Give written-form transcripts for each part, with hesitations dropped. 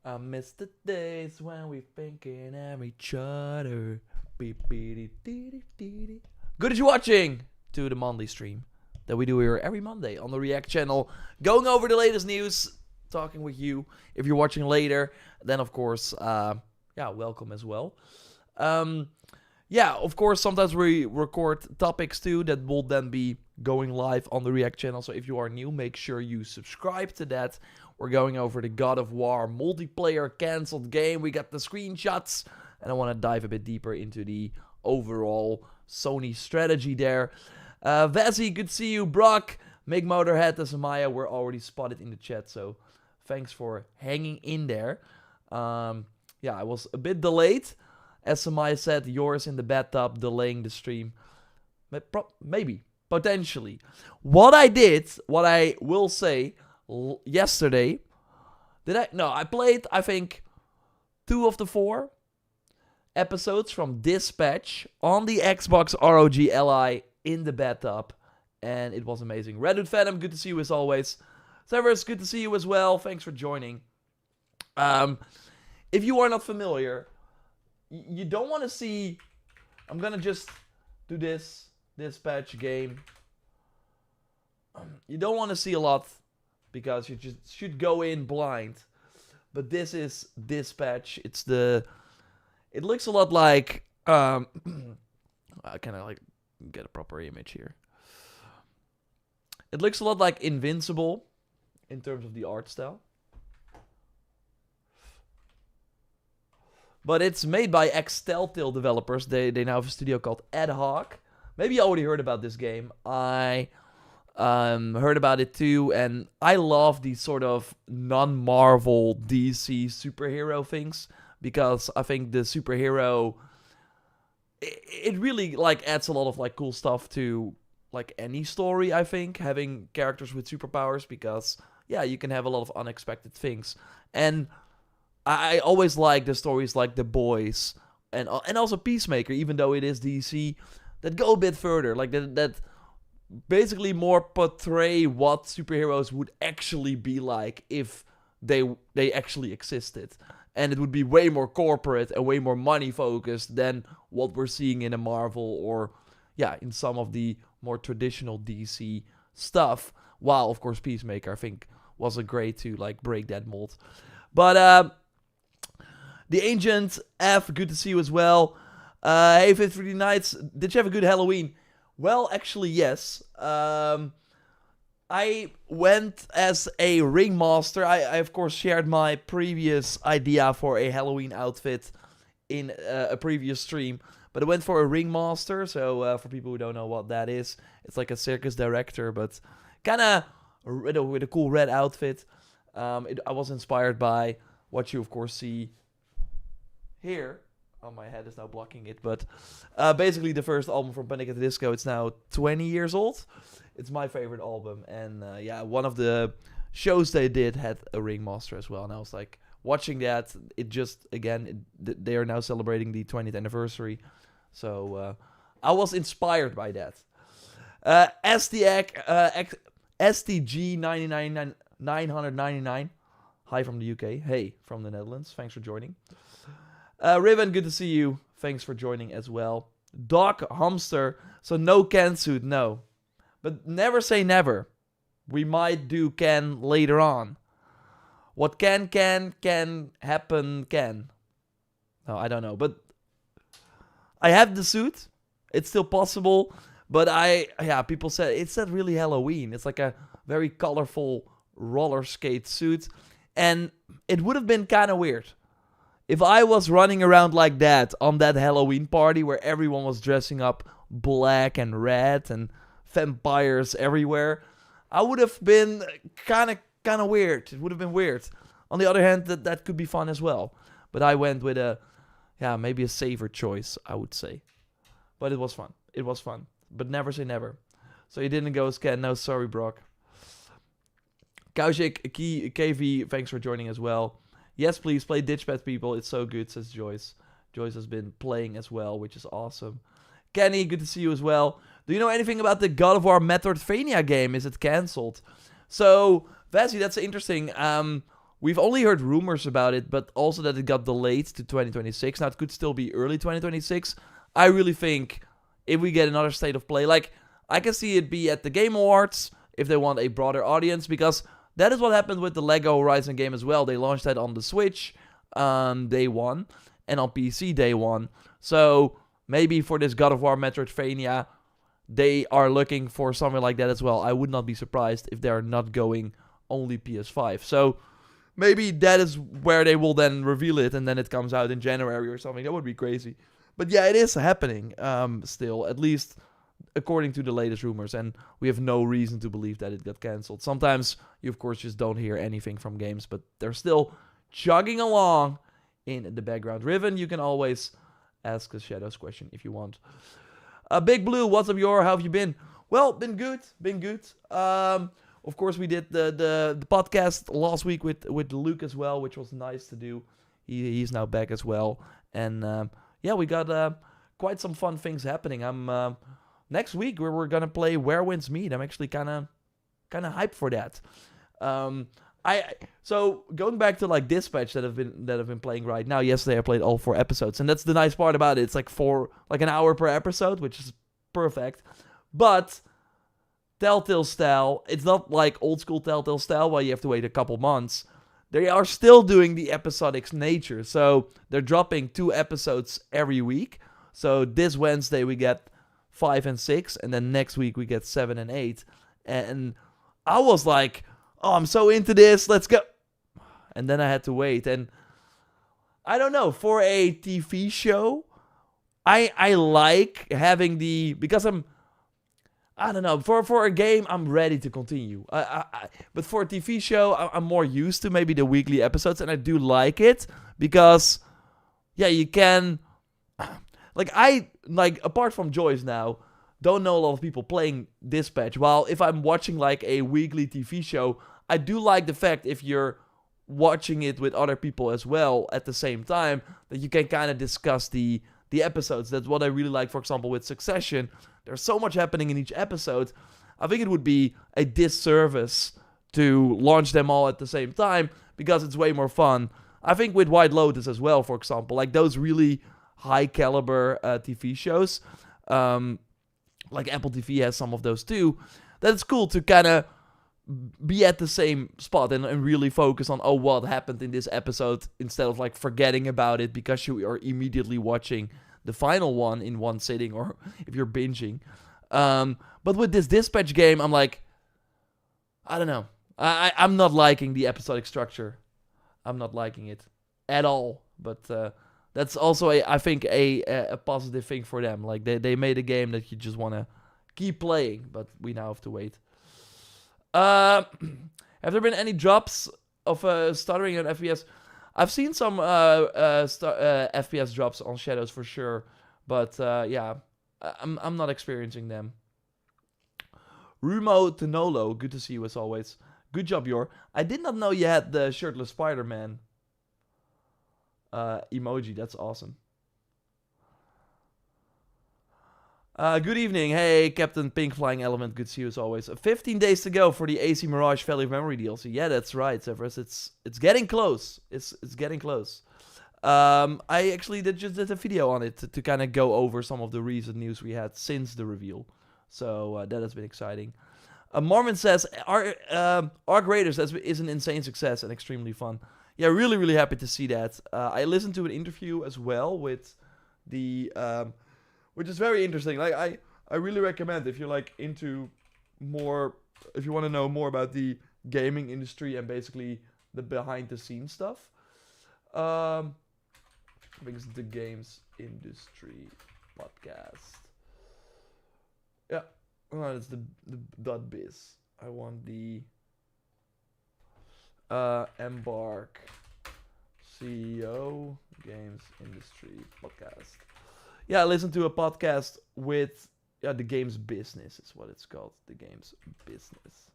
I miss the days when we thinking of each other. Good that you're watching to the Monday stream that we do here every Monday on the React channel. Going over the latest news, talking with you. If you're watching later, then of course, welcome as well. Of course, sometimes we record topics too that will then be going live on the React channel. So if you are new, make sure you subscribe to that. We're going over the God of War multiplayer cancelled game. We got the screenshots, and I want to dive a bit deeper into the overall Sony strategy there. Vazzy, good to see you. Brock, Make Motorhead, and Samaya were already spotted in the chat, so thanks for hanging in there. I was a bit delayed. As Samaya said, yours in the bathtub, delaying the stream. Maybe, potentially. What I will say, yesterday, I played, I think, 2 of the 4 episodes from Dispatch on the Xbox ROG Li in the bathtub, and it was amazing. Redwood Phantom, good to see you as always. Severus, good to see you as well. Thanks for joining. If you are not familiar, you don't want to see... I'm gonna just do this Dispatch game. You don't want to see a lot, because you just should go in blind. But this is Dispatch. It looks a lot like... I kind of like get a proper image here. It looks a lot like Invincible in terms of the art style. But it's made by ex-Telltale developers. They now have a studio called Ad Hoc. Maybe you already heard about this game. I heard about it too, and I love these sort of non-Marvel DC superhero things, because I think the superhero, it really like adds a lot of like cool stuff to like any story. I think having characters with superpowers, because you can have a lot of unexpected things, and I always like the stories like The Boys and also Peacemaker, even though it is DC, that go a bit further, like that basically more portray what superheroes would actually be like if they actually existed. And it would be way more corporate and way more money focused than what we're seeing in a Marvel or in some of the more traditional DC stuff. While of course Peacemaker I think was a great to like break that mold. But the Ancient F, good to see you as well. Hey 53 Nights, did you have a good Halloween? Well, actually, yes. I went as a ringmaster. I of course shared my previous idea for a Halloween outfit in a previous stream. But I went for a ringmaster. So for people who don't know what that is, it's like a circus director, but kind of with a cool red outfit. I was inspired by what you of course see here. Oh, my head is now blocking it, but basically the first album from Panic! At the Disco, it's now 20 years old. It's my favorite album, and one of the shows they did had a ringmaster as well, and I was like, watching that, they are now celebrating the 20th anniversary, so I was inspired by that. STG 999, hi from the UK, hey from the Netherlands, thanks for joining. Riven, good to see you. Thanks for joining as well. Doc Hamster. So no Ken suit, no. But never say never. We might do Ken later on. What can happen can. No, I don't know. But I have the suit. It's still possible. But people said it's not really Halloween. It's like a very colorful roller skate suit. And it would have been kind of weird if I was running around like that on that Halloween party where everyone was dressing up black and red and vampires everywhere. I would have been kind of weird. It would have been weird. On the other hand, that could be fun as well. But I went with maybe a safer choice, I would say. But it was fun. It was fun. But never say never. So you didn't go as Ken. No, sorry, Brock. Kaushik, KV, thanks for joining as well. Yes, please play Ditchpad, people. It's so good, says Joyce. Joyce has been playing as well, which is awesome. Kenny, good to see you as well. Do you know anything about the God of War Metroidvania game? Is it cancelled? So, Vazzy, that's interesting. we've only heard rumors about it, but also that it got delayed to 2026. Now, it could still be early 2026. I really think if we get another State of Play, like, I can see it be at the Game Awards if they want a broader audience, because that is what happened with the Lego Horizon game as well. They launched that on the Switch day one, and on PC day one. So maybe for this God of War Metroidvania, they are looking for something like that as well. I would not be surprised if they're not going only PS5. So maybe that is where they will then reveal it, and then it comes out in January or something. That would be crazy. But yeah, it is happening still, at least according to the latest rumors, and we have no reason to believe that it got cancelled. Sometimes you, of course, just don't hear anything from games, but they're still chugging along in the background. Riven, you can always ask a Shadows question if you want. Big Blue, what's up, Yor? How have you been? Well, been good. Of course, we did the podcast last week with Luke as well, which was nice to do. He's now back as well, and yeah, we got quite some fun things happening. Next week we're gonna play Where Winds Meet. I'm actually kind of hyped for that. So going back to like Dispatch that I've been playing right now. Yesterday I played all 4 episodes, and that's the nice part about it. It's like an hour per episode, which is perfect. But Telltale style, it's not like old school Telltale style where you have to wait a couple months. They are still doing the episodic nature, so they're dropping 2 episodes every week. So this Wednesday we get 5 and 6, and then next week we get 7 and 8. And I was like, oh, I'm so into this, let's go. And then I had to wait, and I don't know, for a TV show, I like having because I don't know, for a game, I'm ready to continue. But for a TV show, I'm more used to maybe the weekly episodes, and I do like it, because, yeah, you can, apart from Joyce now, don't know a lot of people playing Dispatch. While if I'm watching like a weekly TV show, I do like the fact if you're watching it with other people as well at the same time, that you can kind of discuss the episodes. That's what I really like, for example, with Succession. There's so much happening in each episode. I think it would be a disservice to launch them all at the same time, because it's way more fun. I think with White Lotus as well, for example, like those really high caliber TV shows, like Apple TV has some of those too, that it's cool to kind of be at the same spot and really focus on, oh, what happened in this episode, instead of like forgetting about it because you are immediately watching the final one in one sitting, or if you're binging. But with this Dispatch game, I'm like, I don't know. I'm not liking the episodic structure. I'm not liking it at all. But that's also, I think, a positive thing for them. Like, they made a game that you just want to keep playing, but we now have to wait. Have there been any drops of stuttering on FPS? I've seen some FPS drops on Shadows for sure, but yeah, I'm not experiencing them. Rumo Tenolo, good to see you as always. Good job, Yor. I did not know you had the shirtless Spider-Man emoji. That's awesome. Good evening. Hey, Captain Pink Flying Element. Good to see you as always. 15 days to go for the AC Mirage Valley of Memory DLC. Yeah, that's right, Severus. It's getting close. It's getting close. I actually just did a video on it to kind of go over some of the recent news we had since the reveal. So that has been exciting. Mormon says, Arc Raiders is an insane success and extremely fun. Yeah, really, really happy to see that. I listened to an interview as well with the... which is very interesting. Like, I really recommend if you're like into more, if you want to know more about the gaming industry and basically the behind the scenes stuff. I think it's the Games Industry Podcast. Yeah, it's the .biz. I want the Embark CEO Games Industry Podcast. Yeah, I listened to a podcast with the games business is what it's called. The games business.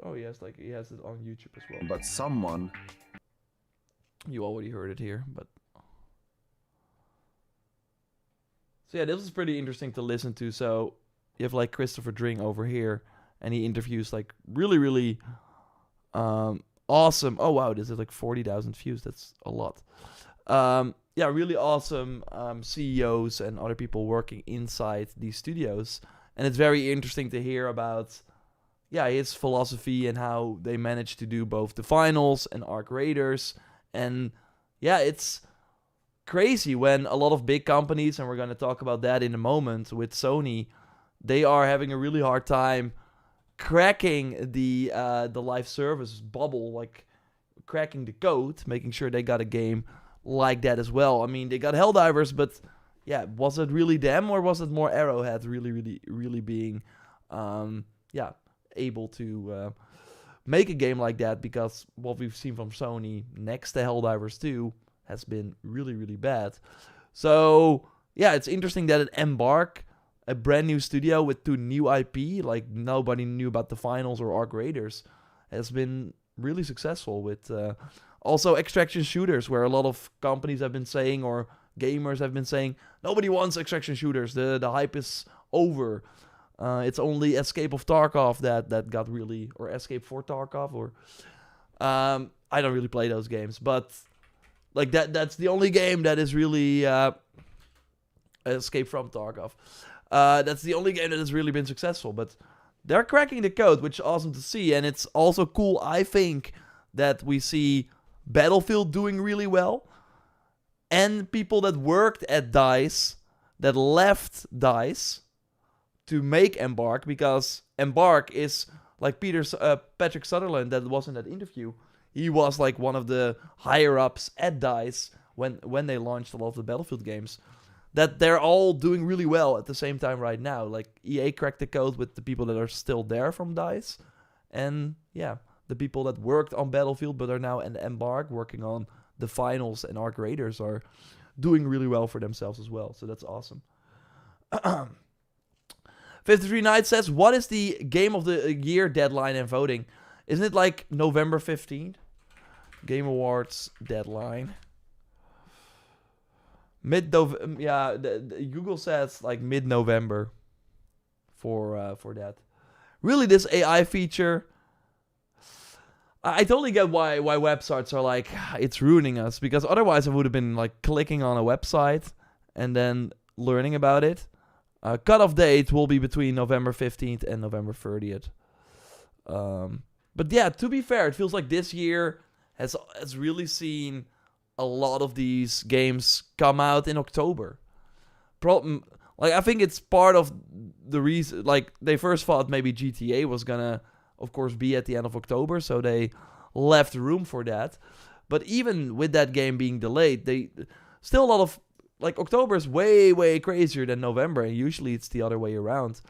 Oh, yes, like he has it on YouTube as well. But someone... You already heard it here, but... So yeah, this was pretty interesting to listen to. So you have like Christopher Dring over here, and he interviews like really awesome. Oh wow, this is like 40,000 views. That's a lot. Yeah, really awesome CEOs and other people working inside these studios, and it's very interesting to hear about his philosophy and how they managed to do both the finals and Arc Raiders. And yeah, it's crazy when a lot of big companies, and we're going to talk about that in a moment with Sony, they are having a really hard time cracking the live service bubble, like cracking the code, making sure they got a game like that as well. I mean, they got Helldivers, but yeah, was it really them, or was it more Arrowhead really being able to make a game like that? Because what we've seen from Sony next to Helldivers 2 has been really bad. So yeah, it's interesting that at Embark, a brand new studio with 2 new IP, like nobody knew about the finals or Arc Raiders, has been really successful with also extraction shooters, where a lot of companies have been saying, or gamers have been saying, nobody wants extraction shooters, the hype is over. It's only Escape of Tarkov that got really, or Escape for Tarkov, or I don't really play those games, but like that's the only game that is really Escape from Tarkov. That's the only game that has really been successful, but they're cracking the code, which is awesome to see. And it's also cool, I think, that we see Battlefield doing really well, and people that worked at DICE that left DICE to make Embark, because Embark is like Patrick Sutherland that was in that interview. He was like one of the higher ups at DICE when they launched a lot of the Battlefield games. That they're all doing really well at the same time right now. Like EA cracked the code with the people that are still there from DICE, and yeah, the people that worked on Battlefield but are now in Embark working on the finals and Arc Raiders are doing really well for themselves as well. So that's awesome. 53 Night says, what is the game of the year deadline and voting? Isn't it like November 15th? Game Awards deadline. Google says like mid-November for that. Really, this AI feature, I totally get why websites are like, it's ruining us, because otherwise I would have been like clicking on a website and then learning about it. Cutoff date will be between November 15th and November 30th. But yeah, to be fair, it feels like this year has really seen a lot of these games come out in October. I think it's part of the reason, like, they first thought maybe GTA was gonna, of course, be at the end of October, so they left room for that. But even with that game being delayed, they still a lot of, like, October is way crazier than November, and usually it's the other way around.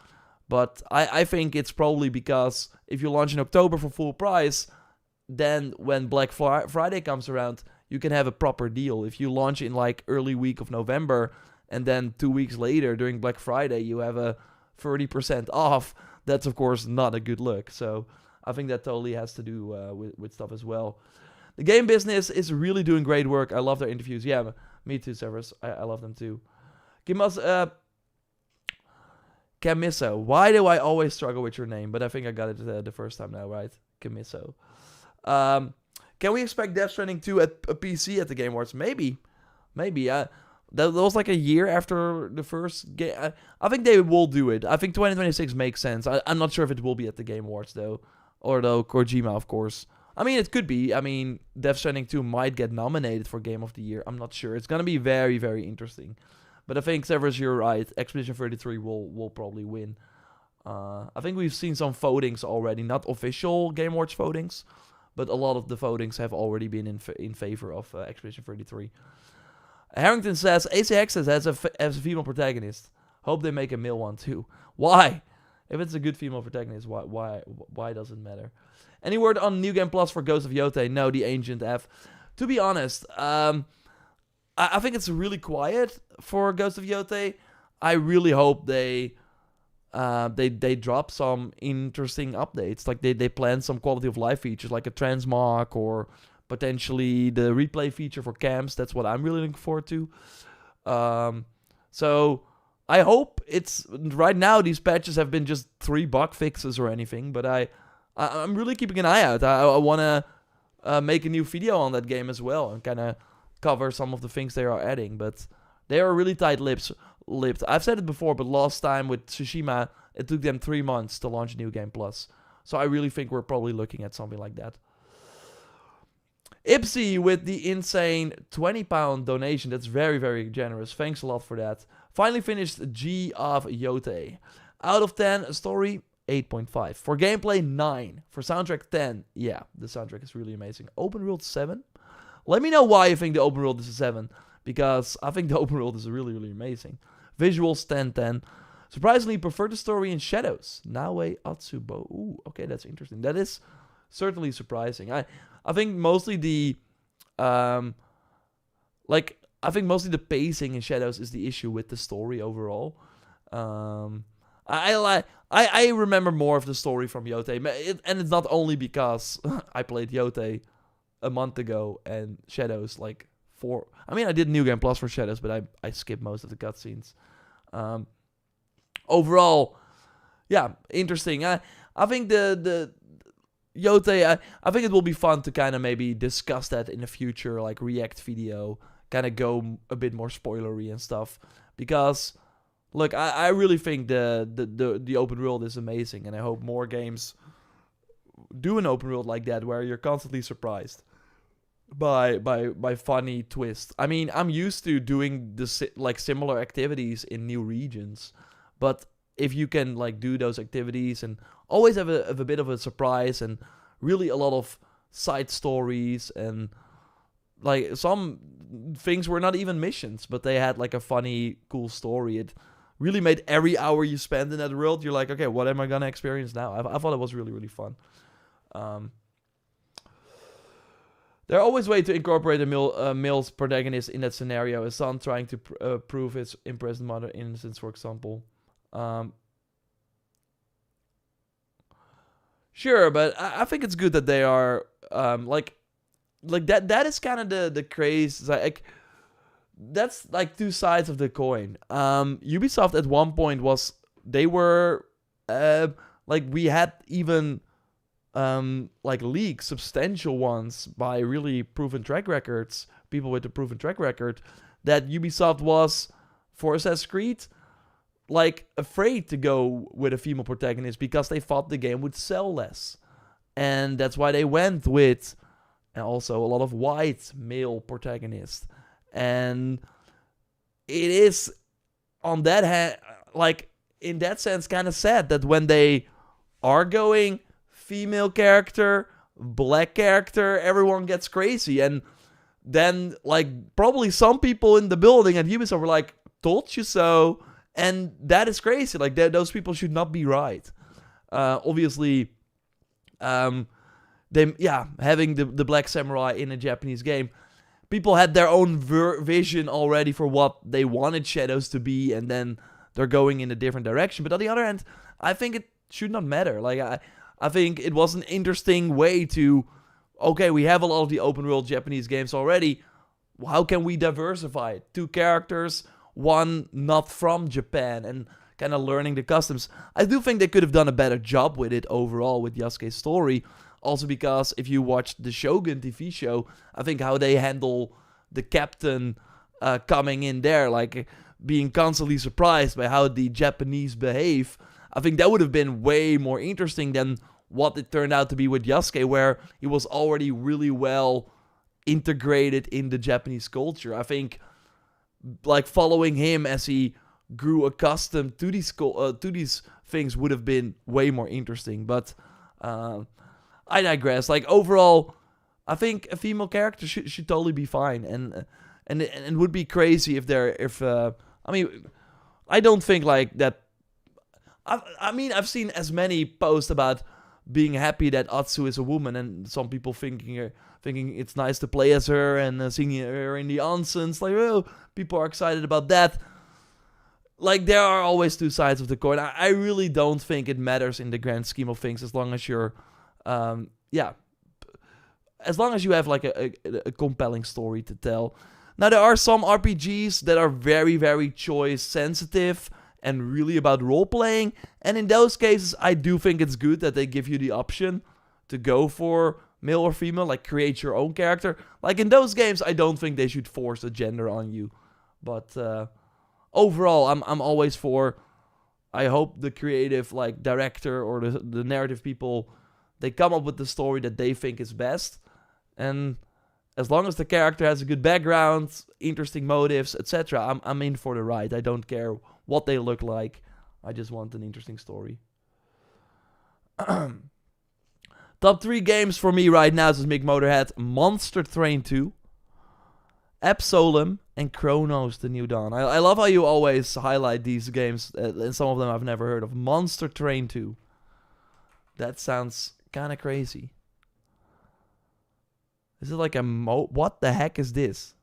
But I think it's probably because if you launch in October for full price, then when Black Friday comes around, you can have a proper deal. If you launch in like early week of November, and then 2 weeks later during Black Friday you have a 30% off, that's of course not a good look. So I think that totally has to do with stuff as well. The game business is really doing great work. I love their interviews. Yeah, me too, Severus. I love them too. Give us Camiso. Why do I always struggle with your name? But I think I got it the first time now, right? Camiso. Can we expect Death Stranding 2 at a PC at the Game Awards? Maybe. That was like a year after the first game. I think they will do it. I think 2026 makes sense. I'm not sure if it will be at the Game Awards, though. Although Kojima, of course. I mean, it could be. I mean, Death Stranding 2 might get nominated for Game of the Year. I'm not sure. It's going to be very, very interesting. But I think, Severus, you're right. Expedition 33 will probably win. I think we've seen some votings already. Not official Game Awards votings, but a lot of the votings have already been in favor of Expedition 33. Harrington says, AC Access has a female protagonist. Hope they make a male one too. Why? If it's a good female protagonist, why does it matter? Any word on New Game Plus for Ghost of Yotei? No, the Ancient F. To be honest, I think it's really quiet for Ghost of Yotei. I really hope they drop some interesting updates. Like they plan some quality of life features, like a transmog or potentially the replay feature for camps. That's what I'm really looking forward to. So I hope it's right now. These patches have been just 3 bug fixes or anything, but I'm really keeping an eye out. I want to make a new video on that game as well and kind of cover some of the things they are adding. But they are really tight-lipped. I've said it before, but last time with Tsushima, it took them 3 months to launch New Game Plus. So I really think we're probably looking at something like that. Ipsy with the insane £20 donation. That's very, very generous. Thanks a lot for that. Finally finished G of Yote. Out of 10, story 8.5. For gameplay, 9. For soundtrack, 10. Yeah, the soundtrack is really amazing. Open world, 7. Let me know why you think the open world is a 7. Because I think the open world is really, really amazing. Visuals, 10/10. Surprisingly, prefer the story in Shadows. Naue Atsubo. Ooh, okay, that's interesting. That is certainly surprising. I think mostly the I think mostly the pacing in Shadows is the issue with the story overall. I remember more of the story from Yote, and it's not only because I played Yote a month ago and Shadows like 4. I mean, I did New Game Plus for Shadows, but I skipped most of the cutscenes. Overall, yeah, interesting. I think the Yote, I think it will be fun to kind of maybe discuss that in a future like react video, kind of go a bit more spoilery and stuff. Because look, I really think the open world is amazing, and I hope more games do an open world like that where you're constantly surprised by funny twists. I mean, I'm used to doing similar activities in new regions, but if you can like do those activities and always have a bit of a surprise and really a lot of side stories and like some things were not even missions, but they had like a funny, cool story. It really made every hour you spend in that world, you're like, okay, what am I gonna experience now? I thought it was really, really fun. There are always ways to incorporate a male protagonist in that scenario. A son trying to prove his imprisoned mother innocence, for example. Sure, but I think it's good that they are like that. That is kind of the craze. Like that's like 2 sides of the coin. Ubisoft at one point we had even like leaks, substantial ones by really proven track records, people with a proven track record, that Ubisoft was for Assassin's Creed like afraid to go with a female protagonist because they thought the game would sell less. And that's why they went with also a lot of white male protagonists. And it is on that hand, like in that sense, kind of sad that when they are going female character, black character, everyone gets crazy. And then like probably some people in the building at Ubisoft were like, told you so. And that is crazy. Like those people should not be right. Obviously, having the Black Samurai in a Japanese game, people had their own vision already for what they wanted Shadows to be, and then they're going in a different direction. But on the other hand, I think it should not matter. Like I think it was an interesting way to, okay, we have a lot of the open world Japanese games already. How can we diversify it? 2 characters, one not from Japan, and kind of learning the customs. I do think they could have done a better job with it overall with Yasuke's story. Also because if you watch the Shogun TV show, I think how they handle the captain coming in there, like being constantly surprised by how the Japanese behave, I think that would have been way more interesting than what it turned out to be with Yasuke, where he was already really well integrated in the Japanese culture. I think like following him as he grew accustomed to these things would have been way more interesting. But I digress. Like overall, I think a female character should totally be fine, and it would be crazy I mean, I don't think like that. I mean, I've seen as many posts about being happy that Atsu is a woman, and some people thinking it's nice to play as her and seeing her in the onsens. Like, oh, people are excited about that. Like, there are always 2 sides of the coin. I really don't think it matters in the grand scheme of things, as long as you're, as long as you have like a compelling story to tell. Now, there are some RPGs that are very, very choice sensitive and really about role-playing. And in those cases, I do think it's good that they give you the option to go for male or female, like create your own character. Like in those games, I don't think they should force a gender on you. But overall, I'm always for... I hope the creative like director or the narrative people, they come up with the story that they think is best. And as long as the character has a good background, interesting motives, etc., I'm in for the ride. I don't care what they look like. I just want an interesting story. Top 3 games for me right now, says Mick Motorhead: Monster Train 2, Absolem, and Chronos: The New Dawn. I love how you always highlight these games, and some of them I've never heard of. Monster Train 2. That sounds kind of crazy. Is it like a what the heck is this?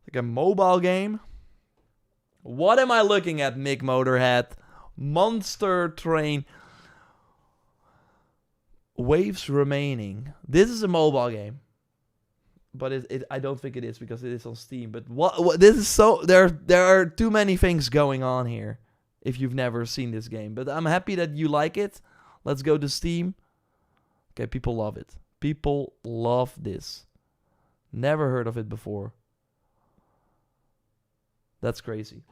Like a mobile game? What am I looking at, Mick Motorhead? Monster Train. Waves Remaining. This is a mobile game. But I don't think it is because it is on Steam. But what this is so... There are too many things going on here if you've never seen this game. But I'm happy that you like it. Let's go to Steam. Okay, people love it. People love this. Never heard of it before. That's crazy.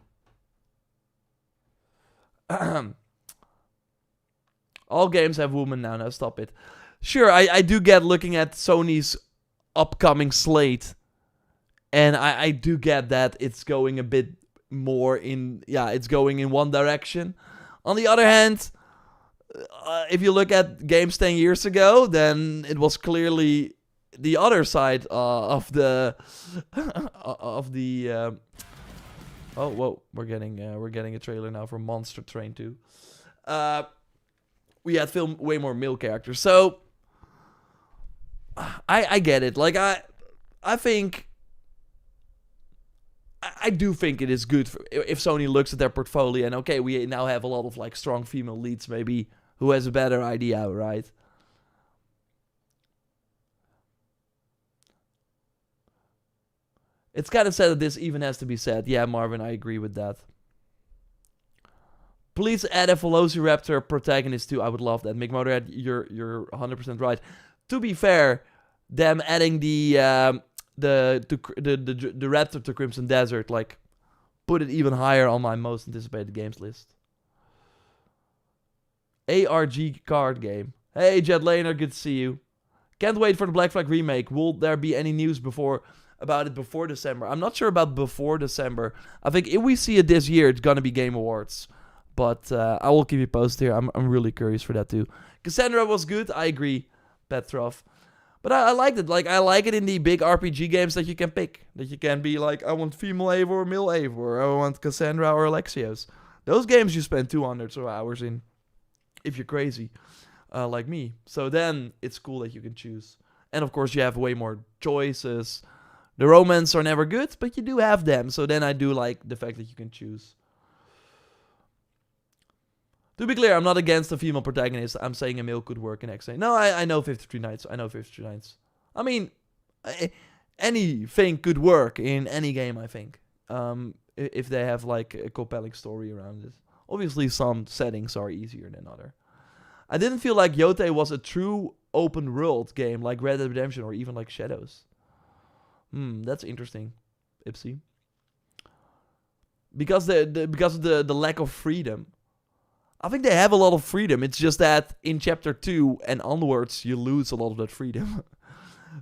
All games have women now. No, stop it. Sure, I do get looking at Sony's upcoming slate. And I do get that it's going a bit more in... Yeah, it's going in one direction. On the other hand... if you look at games 10 years ago, then it was clearly the other side of the oh, whoa, we're getting a trailer now for Monster Train 2. We had filmed way more male characters, so I get it. Like I think I do think it is good if Sony looks at their portfolio and okay, we now have a lot of like strong female leads, maybe. Who has a better idea, right? It's kind of sad that this even has to be said. Yeah, Marvin, I agree with that. Please add a Velociraptor protagonist too. I would love that. Mick Motorhead, you're 100% right. To be fair, them adding the Raptor to Crimson Desert, like, put it even higher on my most anticipated games list. ARG card game. Hey, Jet Laner, good to see you. Can't wait for the Black Flag remake. Will there be any news about it before December? I'm not sure about before December. I think if we see it this year, it's gonna be Game Awards. But I will keep you posted here. I'm really curious for that too. Cassandra was good. I agree, Petrov. But I liked it. Like I like it in the big RPG games that you can pick. That you can be like, I want female Eivor or male Eivor. Or I want Cassandra or Alexios. Those games you spend 200 hours in. If you're crazy, like me. So then it's cool that you can choose. And of course you have way more choices. The romance are never good, but you do have them. So then I do like the fact that you can choose. To be clear, I'm not against a female protagonist. I'm saying a male could work in X-Ray. No, I know 53 Nights. I know 53 Nights. I mean, anything could work in any game, I think. If they have like a compelling story around it. Obviously, some settings are easier than other. I didn't feel like Yote was a true open world game like Red Dead Redemption or even like Shadows. That's interesting, Ipsy. Because of the lack of freedom. I think they have a lot of freedom. It's just that in Chapter 2 and onwards, you lose a lot of that freedom.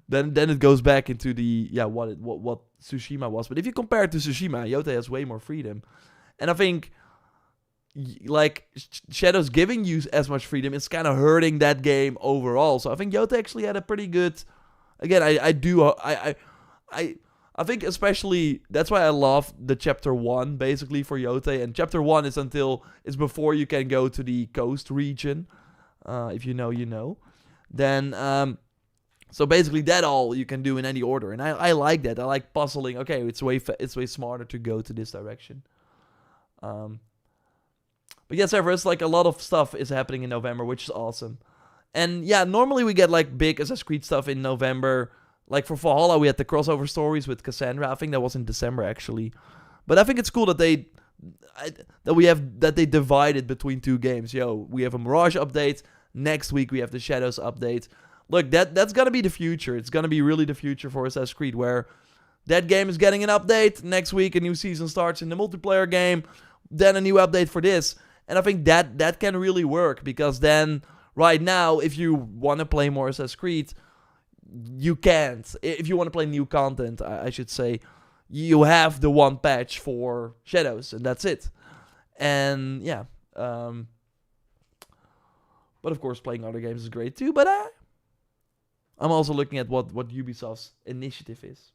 then it goes back into the what Tsushima was. But if you compare it to Tsushima, Yote has way more freedom. And I think like Shadows giving you as much freedom, it's kind of hurting that game overall. So I think Yote actually had a pretty good. Again, I think especially that's why I love the Chapter 1 basically for Yote. And Chapter 1 is before you can go to the coast region. If you know, you know. Then so basically that all you can do in any order, and I like that. I like puzzling. Okay, it's way smarter to go to this direction. But yeah, Severus, like a lot of stuff is happening in November, which is awesome. And yeah, normally we get like big Assassin's Creed stuff in November. Like for Valhalla, we had the crossover stories with Cassandra. I think that was in December actually. But I think it's cool that they divided between 2 games. We have a Mirage update. Next week we have the Shadows update. Look, that's gonna be the future. It's gonna be really the future for Assassin's Creed, where that game is getting an update. Next week a new season starts in the multiplayer game. Then a new update for this. And I think that can really work, because then right now, if you want to play more Assassin's Creed, you can't. If you want to play new content, I should say, you have the one patch for Shadows, and that's it. And yeah, but of course playing other games is great too. But I'm also looking at what Ubisoft's initiative is,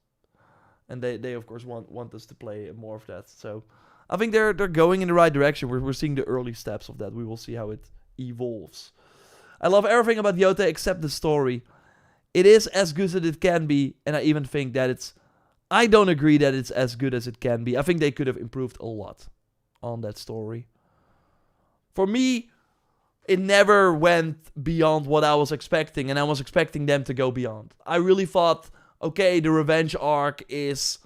and they of course want us to play more of that. So I think they're going in the right direction. We're seeing the early steps of that. We will see how it evolves. I love everything about Yota except the story. It is as good as it can be, and I even think that I don't agree that it's as good as it can be. I think they could have improved a lot on that story. For me, it never went beyond what I was expecting, and I was expecting them to go beyond. I really thought, okay, the revenge arc is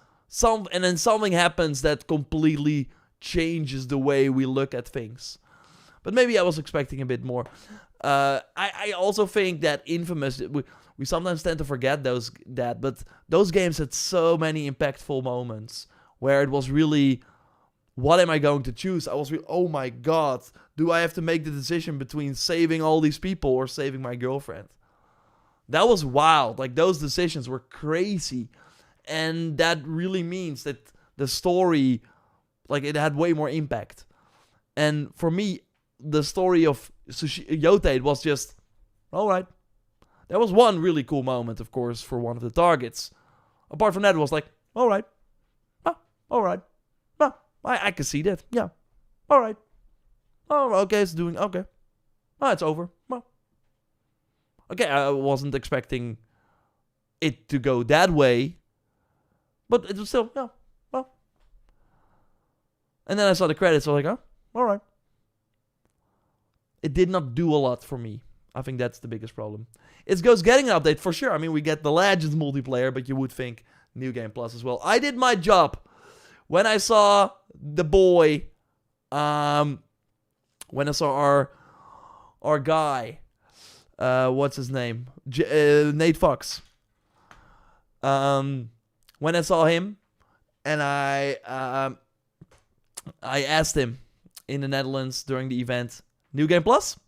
and then something happens that completely changes the way we look at things. But maybe I was expecting a bit more. I also think that Infamous, we sometimes tend to forget but those games had so many impactful moments where it was really, what am I going to choose? I was really, oh my god, do I have to make the decision between saving all these people or saving my girlfriend? That was wild. Like, those decisions were crazy. And that really means that the story, like, it had way more impact. And for me, the story of Yota, it was just, alright. There was one really cool moment, of course, for one of the targets. Apart from that, it was like, alright. Alright. I can see that. Yeah. Alright. Oh, okay, it's doing, okay. It's over. Well. Okay, I wasn't expecting it to go that way. But it was still, yeah, well. And then I saw the credits, I was like, oh, alright. It did not do a lot for me. I think that's the biggest problem. It's Ghost getting an update, for sure. I mean, we get the Legends multiplayer, but you would think New Game Plus as well. I did my job. When I saw the boy, when I saw our guy, what's his name? Nate Fox. When I saw him, and I asked him in the Netherlands during the event, New Game Plus?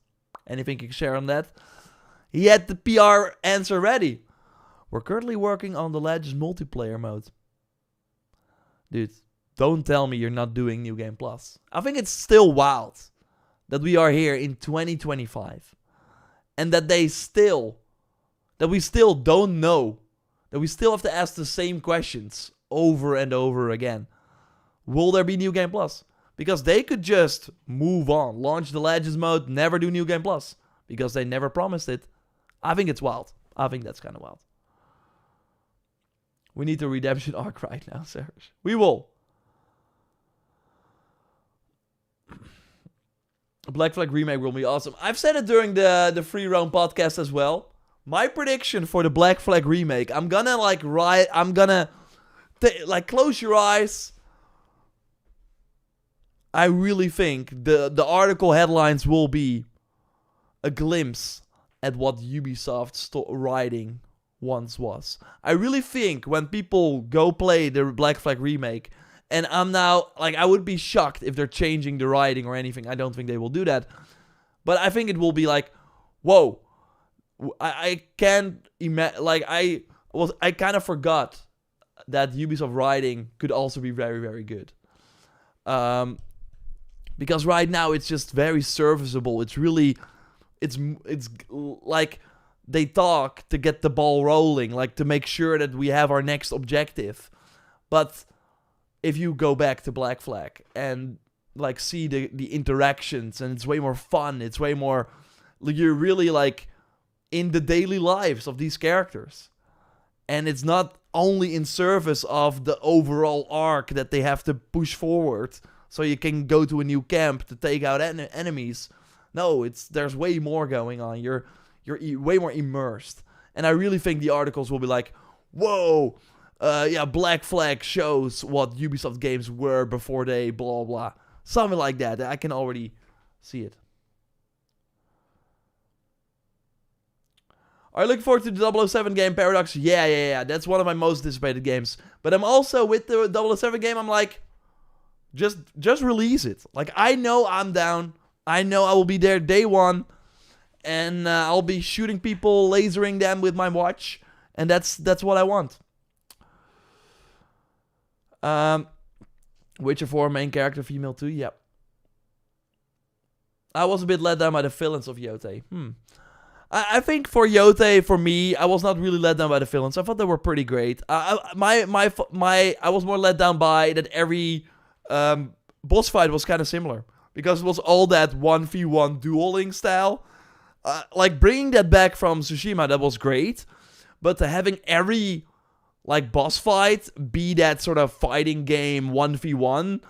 Anything you can share on that? He had the PR answer ready. We're currently working on the Legends multiplayer mode. Dude, don't tell me you're not doing New Game Plus. I think it's still wild that we are here in 2025. And that we still don't know. That we still have to ask the same questions over and over again. Will there be New Game Plus? Because they could just move on, launch the Legends mode, never do New Game Plus. Because they never promised it. I think it's wild. I think that's kind of wild. We need the redemption arc right now, Serge. We will. Black Flag remake will be awesome. I've said it during the Free Roam podcast as well. My prediction for the Black Flag remake, I'm gonna close your eyes. I really think the article headlines will be a glimpse at what Ubisoft's writing once was. I really think when people go play the Black Flag remake, and I'm now, I would be shocked if they're changing the writing or anything. I don't think they will do that. But I think it will be like, whoa. I can't imagine, I kind of forgot that Ubisoft writing could also be very, very good. Because right now it's just very serviceable. It's really, it's like they talk to get the ball rolling, to make sure that we have our next objective. But if you go back to Black Flag and see the interactions, and it's way more fun, it's way more, you're really in the daily lives of these characters. And it's not only in service of the overall arc that they have to push forward so you can go to a new camp to take out enemies. No, there's way more going on. You're way more immersed. And I really think the articles will be like, whoa, Black Flag shows what Ubisoft games were before they blah blah. Something like that. I can already see it. Are you looking forward to the 007 game, Paradox? Yeah. That's one of my most anticipated games. But I'm also, with the 007 game, I'm like, just release it. Like, I know I'm down. I know I will be there day one. And I'll be shooting people, lasering them with my watch. And that's what I want. Witcher 4 main character, female too? Yep. I was a bit let down by the villains of Yote. I think for Yote, for me, I was not really let down by the villains. I thought they were pretty great. I was more let down by that every boss fight was kind of similar. Because it was all that 1v1 dueling style. Like, bringing that back from Tsushima, that was great. But having every, like, boss fight be that sort of fighting game 1v1,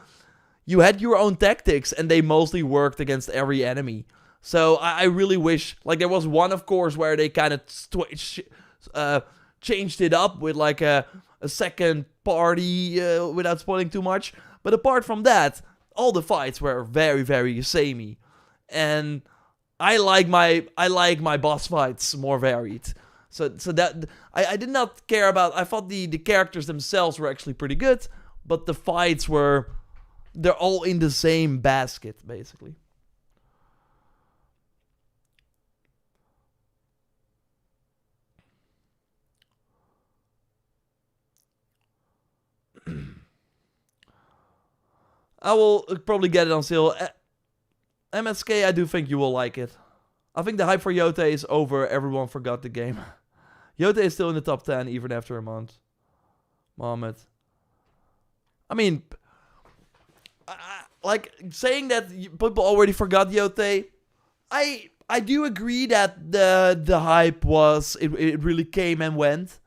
you had your own tactics, and they mostly worked against every enemy. So I really wish, like, there was one, of course, where they kind of changed it up with like a second party without spoiling too much. But apart from that, all the fights were very, very samey, and I like my boss fights more varied. So that I did not care about. I thought the characters themselves were actually pretty good, but the fights they're all in the same basket basically. I will probably get it on sale. MSK, I do think you will like it. I think the hype for Yote is over. Everyone forgot the game. Yote is still in the top 10 even after a month. Mohammed. I mean, like saying that people already forgot Yote, I do agree that the hype was it really came and went.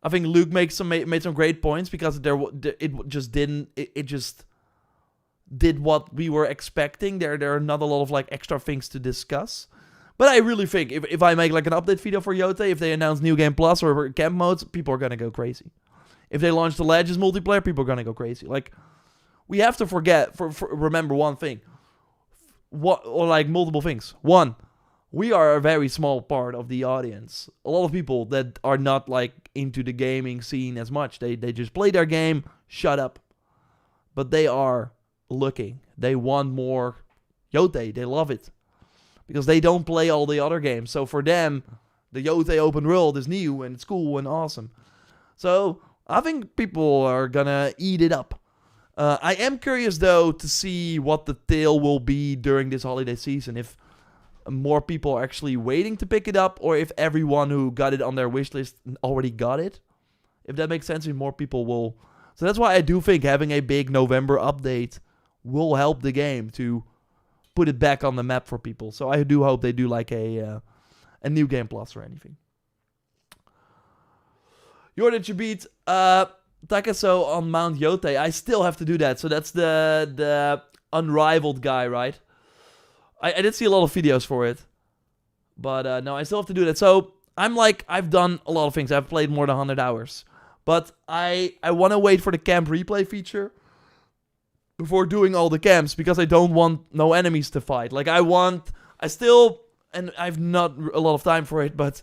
I think Luke made some great points because it just did what we were expecting. There are not a lot of like extra things to discuss. But I really think if I make like an update video for Yote, if they announce New Game Plus or camp modes, people are gonna go crazy. If they launch the Legends multiplayer, people are gonna go crazy. Like, we have to remember one thing. Like multiple things. One, we are a very small part of the audience. A lot of people that are not like into the gaming scene as much. They just play their game, shut up. But they are looking. They want more Yote. They love it. Because they don't play all the other games. So for them, the Yote open world is new and it's cool and awesome. So I think people are gonna eat it up. I am curious though to see what the tail will be during this holiday season. If more people are actually waiting to pick it up, or if everyone who got it on their wish list already got it. If that makes sense, if more people will. So that's why I do think having a big November update will help the game to put it back on the map for people. So I do hope they do like a New Game Plus or anything. Jordan should beat Takaso on Mount Yote. I still have to do that. So that's the unrivaled guy, right? I did see a lot of videos for it. But no, I still have to do that. So I'm like, I've done a lot of things. I've played more than 100 hours. But I want to wait for the camp replay feature before doing all the camps, because I don't want no enemies to fight. Like, I still, and I've not a lot of time for it, but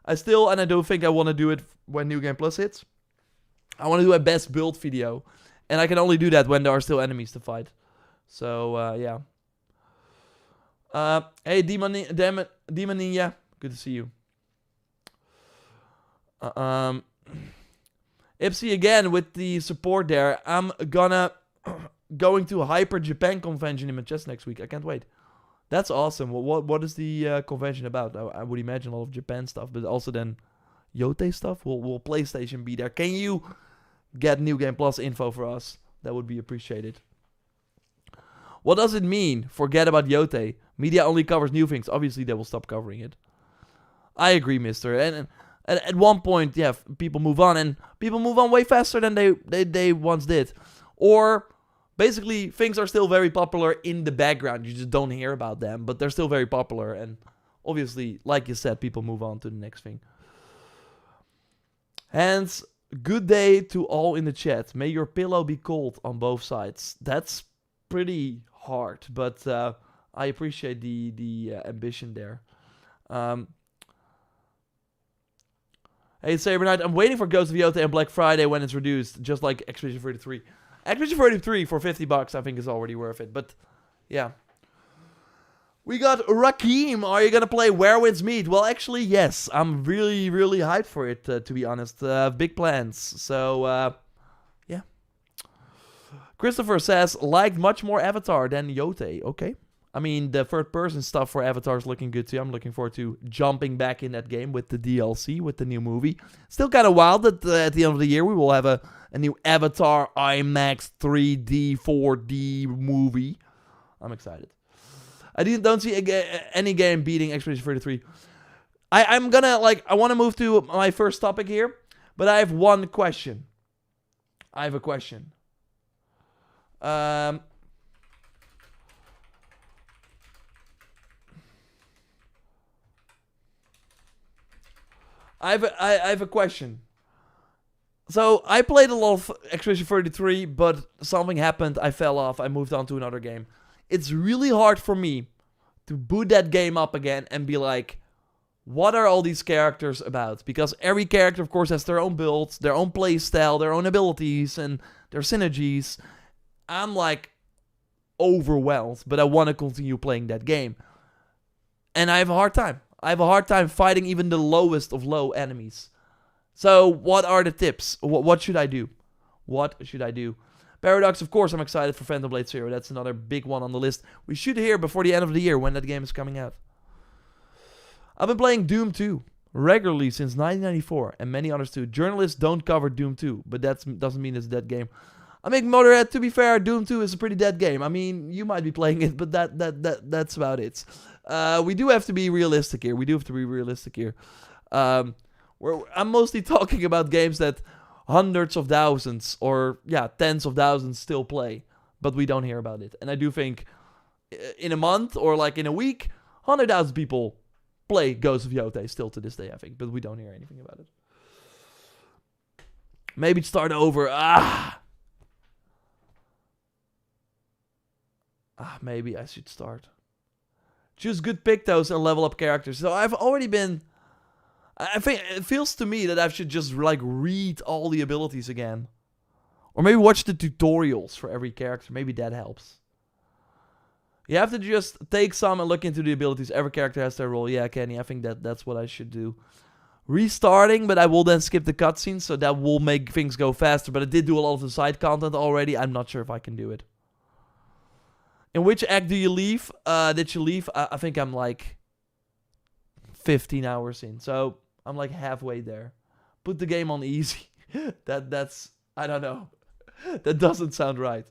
I don't think I want to do it when New Game Plus hits. I want to do a best build video, and I can only do that when there are still enemies to fight. So, yeah. Hey, Demon Ninja, good to see you. Ipsy again with the support there. I'm going to Hyper Japan convention in Manchester next week. I can't wait. That's awesome. What is the convention about? I would imagine a lot of Japan stuff, but also then Yote stuff. Will PlayStation be there? Can you get New Game Plus info for us? That would be appreciated. What does it mean? Forget about Yote. Media only covers new things. Obviously, they will stop covering it. I agree, mister. And at one point, yeah, people move on. And people move on way faster than they once did. Or, basically, things are still very popular in the background. You just don't hear about them. But they're still very popular. And, obviously, like you said, people move on to the next thing. Hence, good day to all in the chat. May your pillow be cold on both sides. That's pretty hard, but I appreciate the ambition there. Hey, Saber Knight, I'm waiting for Ghost of Yota and Black Friday when it's reduced, just like Expedition 33. Expedition 33 for $50, I think, is already worth it, but yeah. We got Rakim. Are you gonna play Where Winds Meet? Well, actually, yes. I'm really, really hyped for it, to be honest. Big plans. So, yeah. Christopher says, liked much more Avatar than Yote. Okay. I mean, the third-person stuff for Avatar is looking good, too. I'm looking forward to jumping back in that game with the DLC, with the new movie. Still kind of wild that at the end of the year we will have a new Avatar IMAX 3D, 4D movie. I'm excited. I don't see any game beating Expedition 33. I'm gonna, I want to move to my first topic here, but I have one question. I have a question. I have a question. So, I played a lot of Expedition 33, but something happened, I fell off, I moved on to another game. It's really hard for me to boot that game up again and be like, what are all these characters about? Because every character, of course, has their own builds, their own playstyle, their own abilities, and their synergies. I'm overwhelmed, but I want to continue playing that game. And I have a hard time. I have a hard time fighting even the lowest of low enemies. So, what are the tips? What should I do? What should I do? Paradox, of course, I'm excited for Phantom Blade Zero. That's another big one on the list. We should hear before the end of the year when that game is coming out. I've been playing Doom 2 regularly since 1994, and many others too. Journalists don't cover Doom 2, but that doesn't mean it's a dead game. I mean, Motorhead, to be fair, Doom 2 is a pretty dead game. I mean, you might be playing it, but that's about it. We do have to be realistic here. I'm mostly talking about games that hundreds of thousands or tens of thousands still play, but we don't hear about it. And I do think in a month or in a week, 100,000 people play Ghost of Yota still to this day, I think, but we don't hear anything about it. Maybe start over. Maybe I should start. Choose good pictos and level up characters. So I've already been. I think it feels to me that I should just read all the abilities again. Or maybe watch the tutorials for every character. Maybe that helps. You have to just take some and look into the abilities. Every character has their role. Yeah, Kenny, I think that's what I should do. Restarting, but I will then skip the cutscenes, so that will make things go faster. But I did do a lot of the side content already. I'm not sure if I can do it. In which act do you leave? Did you leave? I think I'm 15 hours in. So I'm halfway there. Put the game on easy. That's I don't know. That doesn't sound right.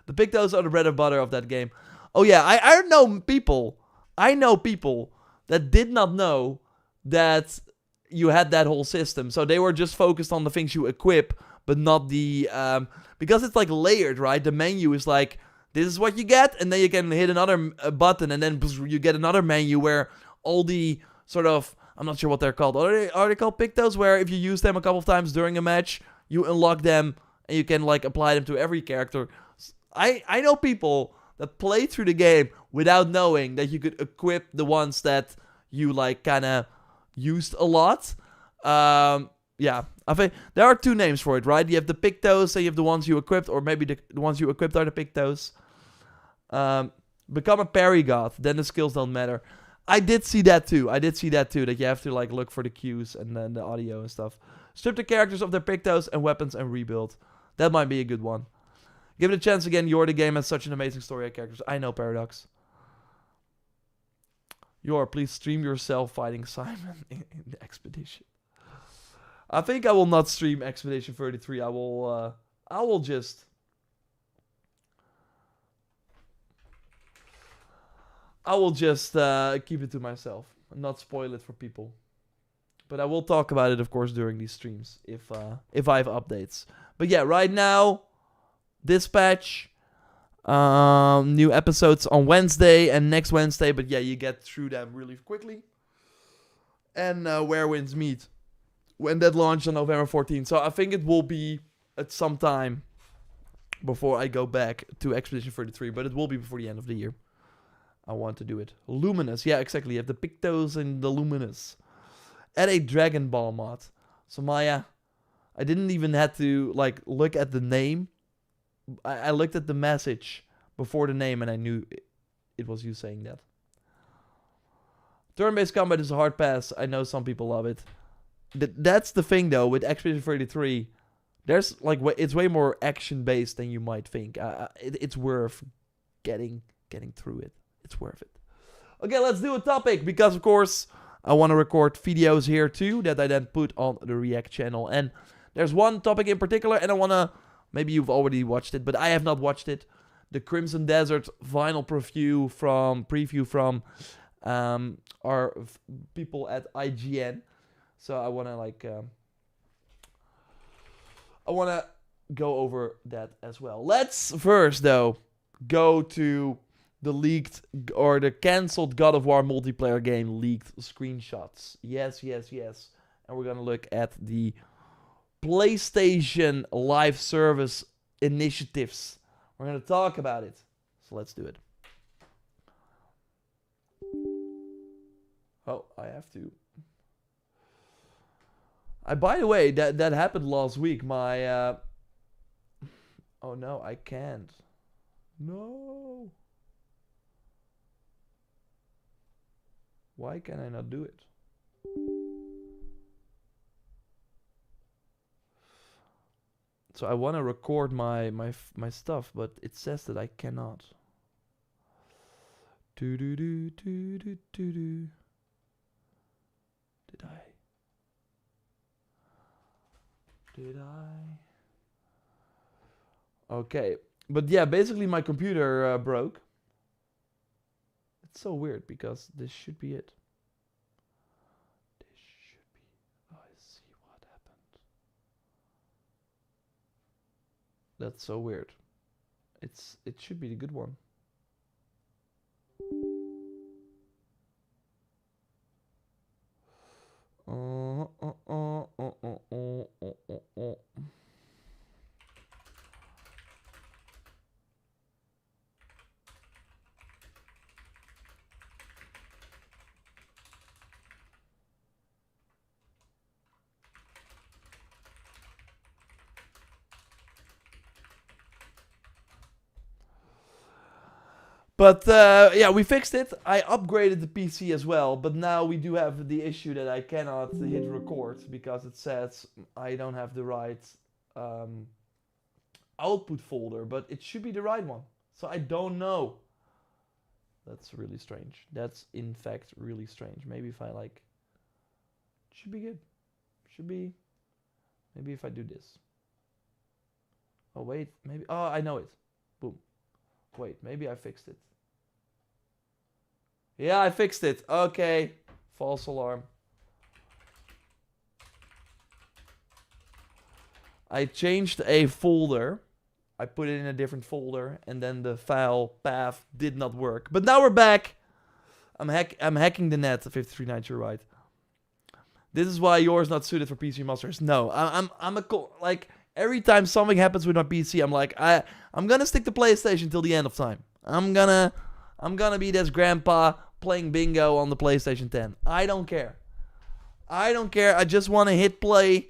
The pictos are the bread and butter of that game. Oh yeah, I know people. I know people that did not know that you had that whole system. So they were just focused on the things you equip, but not the because it's layered, right? The menu is this is what you get, and then you can hit another button, and then you get another menu where all the sort of, I'm not sure what they're called. Are they called pictos? Where if you use them a couple of times during a match, you unlock them, and you can apply them to every character. I know people that play through the game without knowing that you could equip the ones that you kind of used a lot. Yeah, I think there are two names for it, right? You have the pictos, and you have the ones you equipped, or maybe the ones you equipped are the pictos. Become a parry god, then the skills don't matter. I did see that too. That you have to look for the cues and then the audio and stuff. Strip the characters of their pictos and weapons and rebuild. That might be a good one. Give it a chance again. You're the game has such an amazing story of characters. I know, Paradox. Please stream yourself fighting Simon in the expedition. I think I will not stream Expedition 33. I will just keep it to myself and not spoil it for people. But I will talk about it, of course, during these streams if I have updates. But yeah, right now, Dispatch, new episodes on Wednesday and next Wednesday. But yeah, you get through them really quickly. And Where Winds Meet when that launched on November 14th. So I think it will be at some time before I go back to Expedition 33, but it will be before the end of the year. I want to do it. Luminous, yeah, exactly. You have the Pictos and the Luminous. Add a Dragon Ball mod. So Maya, I didn't even have to like look at the name. I looked at the message before the name and I knew it was you saying that. Turn-based combat is a hard pass. I know some people love it. That's the thing though with Expedition 33. There's like it's way more action-based than you might think. It's worth getting through it. It's worth it. Okay, let's do a topic because of course I want to record videos here too that I then put on the React channel. And there's one topic in particular, and I want to. Maybe you've already watched it, but I have not watched it. The Crimson Desert vinyl preview from our people at IGN. So I want to go over that as well. Let's first though go to the leaked or the cancelled God of War multiplayer game leaked screenshots. Yes. And we're gonna look at the PlayStation live service initiatives. We're going to talk about it. So let's do it. Oh, I have to. By the way, that happened last week. My oh no, I can't. No. Why can I not do it? So I want to record my stuff, but it says that I cannot. Did I? Okay, but yeah, basically my computer broke. It's so weird because this should be it. That's so weird. It should be the good one. But yeah, we fixed it. I upgraded the PC as well, but now we do have the issue that I cannot hit record because it says I don't have the right output folder, but it should be the right one. So I don't know. That's really strange. That's in fact really strange. Maybe if I like, should be good. Should be. Maybe if I do this. Oh wait, maybe. Oh, I know it. Boom. Wait, maybe I fixed it. Yeah, I fixed it. Okay. False alarm. I changed a folder. I put it in a different folder, and then the file path did not work. But now we're back. I'm hacking the net. 53.9, you're right. This is why yours not suited for PC monsters. No, like every time something happens with my PC, I'm like I'm gonna stick to PlayStation till the end of time. I'm gonna be this grandpa playing bingo on the PlayStation 10. I don't care. I just want to hit play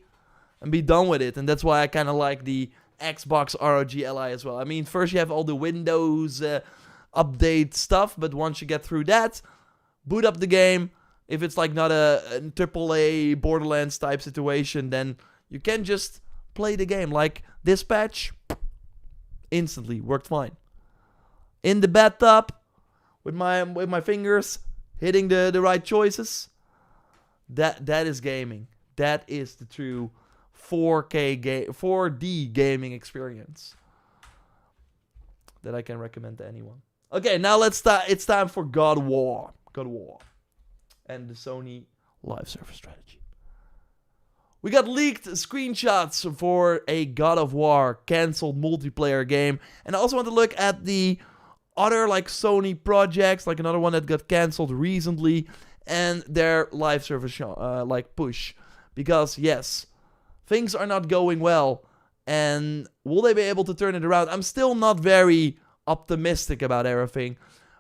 and be done with it. And that's why I kind of like the Xbox ROG Ally as well. I mean, first you have all the Windows update stuff, but once you get through that, boot up the game. If it's like not a AAA Borderlands type situation, then you can just play the game. Like this patch, instantly worked fine. In the bathtub, with my fingers hitting the right choices. That is gaming. That is the true 4D gaming experience that I can recommend to anyone. Okay, now let's start. It's time for God of War. God of War. And the Sony live service strategy. We got leaked screenshots for a God of War cancelled multiplayer game. And I also want to look at the other like Sony projects, like another one that got cancelled recently, and their live service like push. Because, yes, things are not going well. And will they be able to turn it around? I'm still not very optimistic about everything.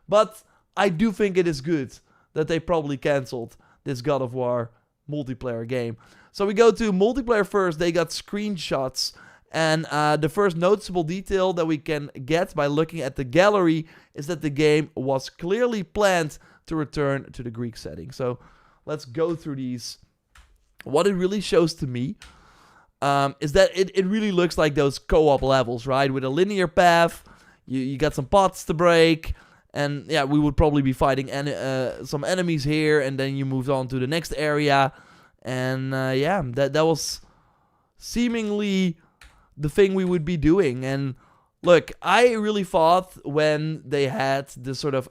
But I do think it is good that they probably cancelled this God of War multiplayer game. So we go to multiplayer first. They got screenshots. And the first noticeable detail that we can get by looking at the gallery is that the game was clearly planned to return to the Greek setting. So let's go through these. What it really shows to me is that it really looks like those co-op levels, right? With a linear path, you got some pots to break, and yeah, we would probably be fighting some enemies here, and then you moved on to the next area, and yeah, that was seemingly the thing we would be doing. And look, I really thought when they had this sort of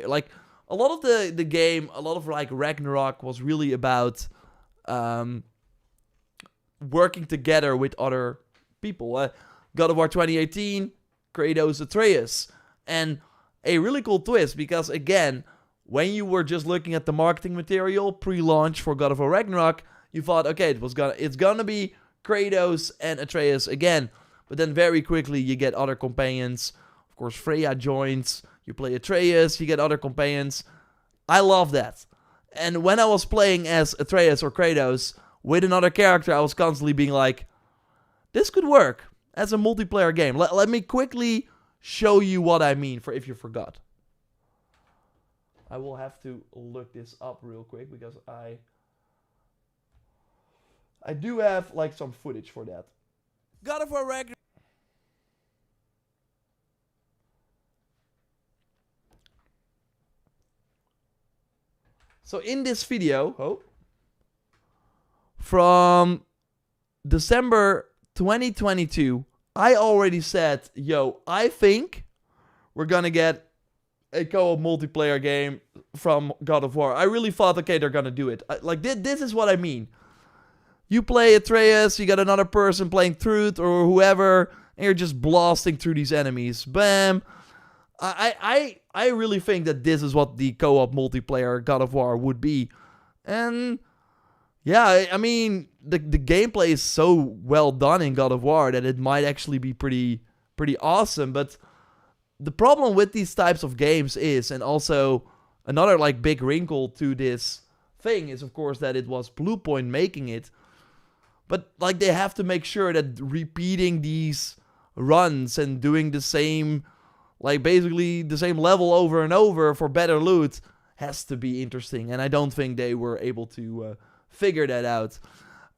like a lot of the game, a lot of like Ragnarok was really about working together with other people. God of War 2018, Kratos, Atreus. And a really cool twist, because again, when you were just looking at the marketing material pre-launch for God of War Ragnarok, you thought, okay, it's gonna be Kratos and Atreus again. But then very quickly you get other companions. Of course, Freya joins. You play Atreus, you get other companions. I love that. And when I was playing as Atreus or Kratos with another character, I was constantly being like, this could work as a multiplayer game. Let me quickly show you what I mean, for if you forgot. I will have to look this up real quick because I do have like some footage for that. God of War Ragnarok. So in this video, from December 2022, I already said, yo, I think we're gonna get a co-op multiplayer game from God of War. I really thought, okay, they're gonna do it. Like, this is what I mean. You play Atreus, you got another person playing Truth or whoever, and you're just blasting through these enemies. Bam. I really think that this is what the co-op multiplayer God of War would be. And yeah, I mean, the gameplay is so well done in God of War that it might actually be pretty awesome. But the problem with these types of games is, and also another like big wrinkle to this thing is, of course, that it was Bluepoint making it. But like, they have to make sure that repeating these runs and doing the same, like basically the same level over and over for better loot has to be interesting. And I don't think they were able to figure that out.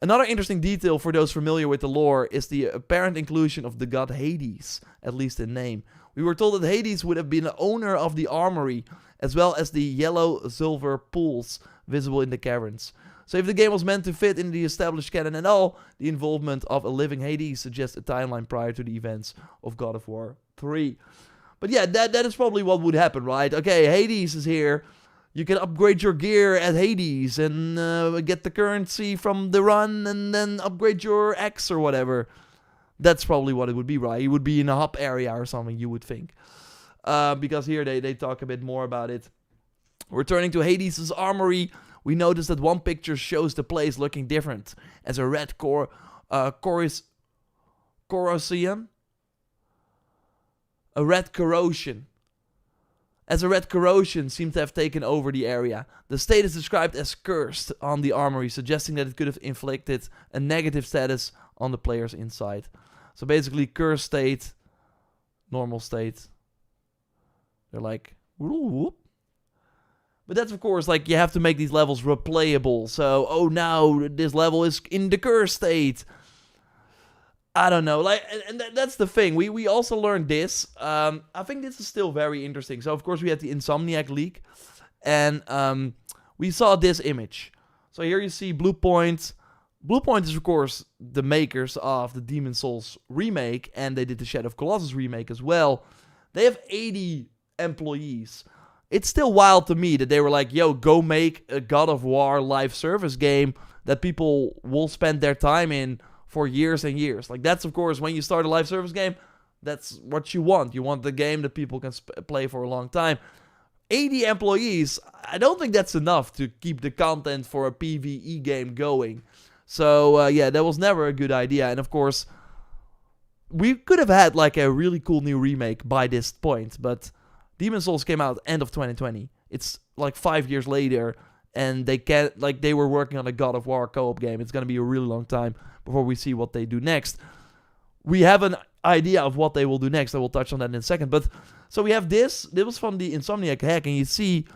Another interesting detail for those familiar with the lore is the apparent inclusion of the god Hades, at least in name. We were told that Hades would have been the owner of the armory, as well as the yellow silver pools visible in the caverns. So if the game was meant to fit in the established canon at all, the involvement of a living Hades suggests a timeline prior to the events of God of War 3. But yeah, that is probably what would happen, right? Okay, Hades is here. You can upgrade your gear at Hades and get the currency from the run and then upgrade your X or whatever. That's probably what it would be, right? It would be in a hub area or something, you would think. Because here they talk a bit more about it. Returning to Hades' armory, we notice that one picture shows the place looking different as a red corrosion. A red corrosion. As a red corrosion seemed to have taken over the area. The state is described as cursed on the armory, suggesting that it could have inflicted a negative status on the players inside. So basically, cursed state, normal state. They're like, whoop. But that's, of course, like, you have to make these levels replayable. So, oh, now this level is in the cursed state. I don't know, like, and that's the thing. We also learned this. I think this is still very interesting. So, of course, we had the Insomniac leak, and we saw this image. So here you see Bluepoint. Bluepoint is, of course, the makers of the Demon's Souls remake, and they did the Shadow of Colossus remake as well. They have 80 employees. It's still wild to me that they were like, yo, go make a God of War live service game that people will spend their time in for years and years. Like, that's, of course, when you start a live service game, that's what you want. You want the game that people can play for a long time. 80 employees, I don't think that's enough to keep the content for a PvE game going. So yeah, that was never a good idea. And of course, we could have had like a really cool new remake by this point, but Demon's Souls came out end of 2020. It's like 5 years later, and they were working on a God of War co-op game. It's gonna be a really long time before we see what they do next. We have an idea of what they will do next. I will touch on that in a second. But so we have this. This was from the Insomniac hack, and you see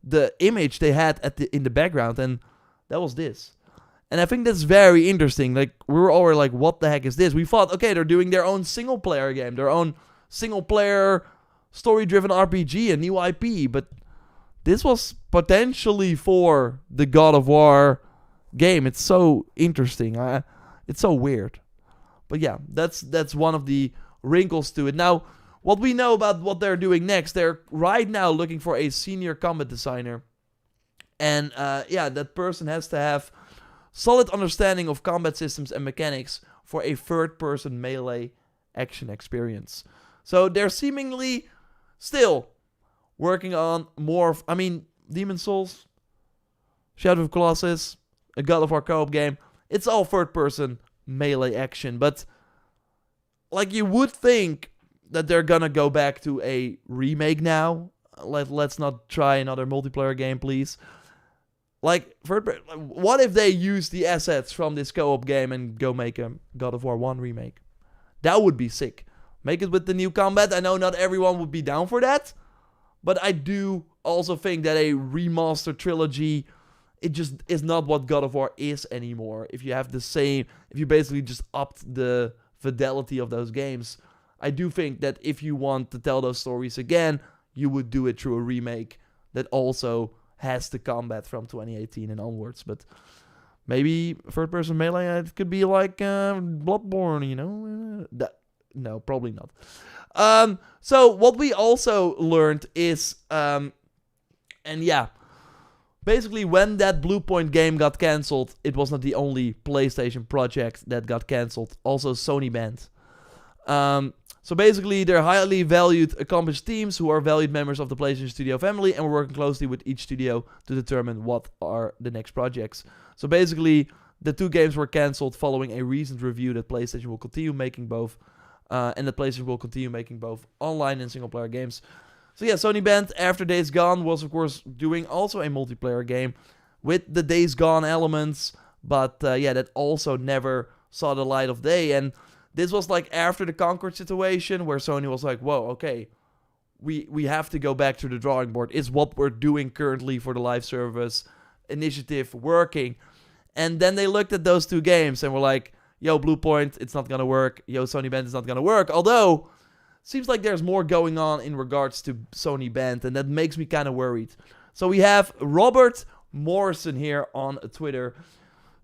the image they had in the background, and that was this. And I think that's very interesting. Like, we were already like, what the heck is this? We thought, okay, they're doing their own single-player game, their own single-player story-driven RPG, a new IP. But this was potentially for the God of War game. It's so interesting. It's so weird. But yeah, that's one of the wrinkles to it. Now, what we know about what they're doing next, they're right now looking for a senior combat designer. And yeah, that person has to have solid understanding of combat systems and mechanics for a third-person melee action experience. So they're seemingly still working on more of, I mean, Demon's Souls, Shadow of Colossus, a God of War co-op game. It's all third-person melee action, but like you would think that they're gonna go back to a remake now. Let's not try another multiplayer game, please. Like, what if they use the assets from this co-op game and go make a God of War 1 remake? That would be sick. Make it with the new combat. I know not everyone would be down for that, but I do also think that a remastered trilogy, it just is not what God of War is anymore. If you have the same, if you basically just upped the fidelity of those games, I do think that if you want to tell those stories again, you would do it through a remake that also has the combat from 2018 and onwards. But maybe third-person melee, it could be like Bloodborne, you know? No, probably not. So what we also learned is, and yeah, basically when that Blue Point game got cancelled, it was not the only PlayStation project that got cancelled. Also Sony banned. So basically, they're highly valued, accomplished teams who are valued members of the PlayStation Studio family, and we're working closely with each studio to determine what are the next projects. So basically, the two games were cancelled following a recent review that PlayStation will continue making both, and that PlayStation will continue making both online and single-player games. So yeah, Sony banned After Days Gone was of course doing also a multiplayer game with the Days Gone elements, but yeah, that also never saw the light of day. And this was like after the Concord situation where Sony was like, whoa, okay, we have to go back to the drawing board. Is what we're doing currently for the live service initiative working? And then they looked at those two games and were like, yo, Blue Point, it's not gonna work. Yo, Sony Band, it's not gonna work. Although, seems like there's more going on in regards to Sony Band, and that makes me kind of worried. So we have Robert Morrison here on Twitter.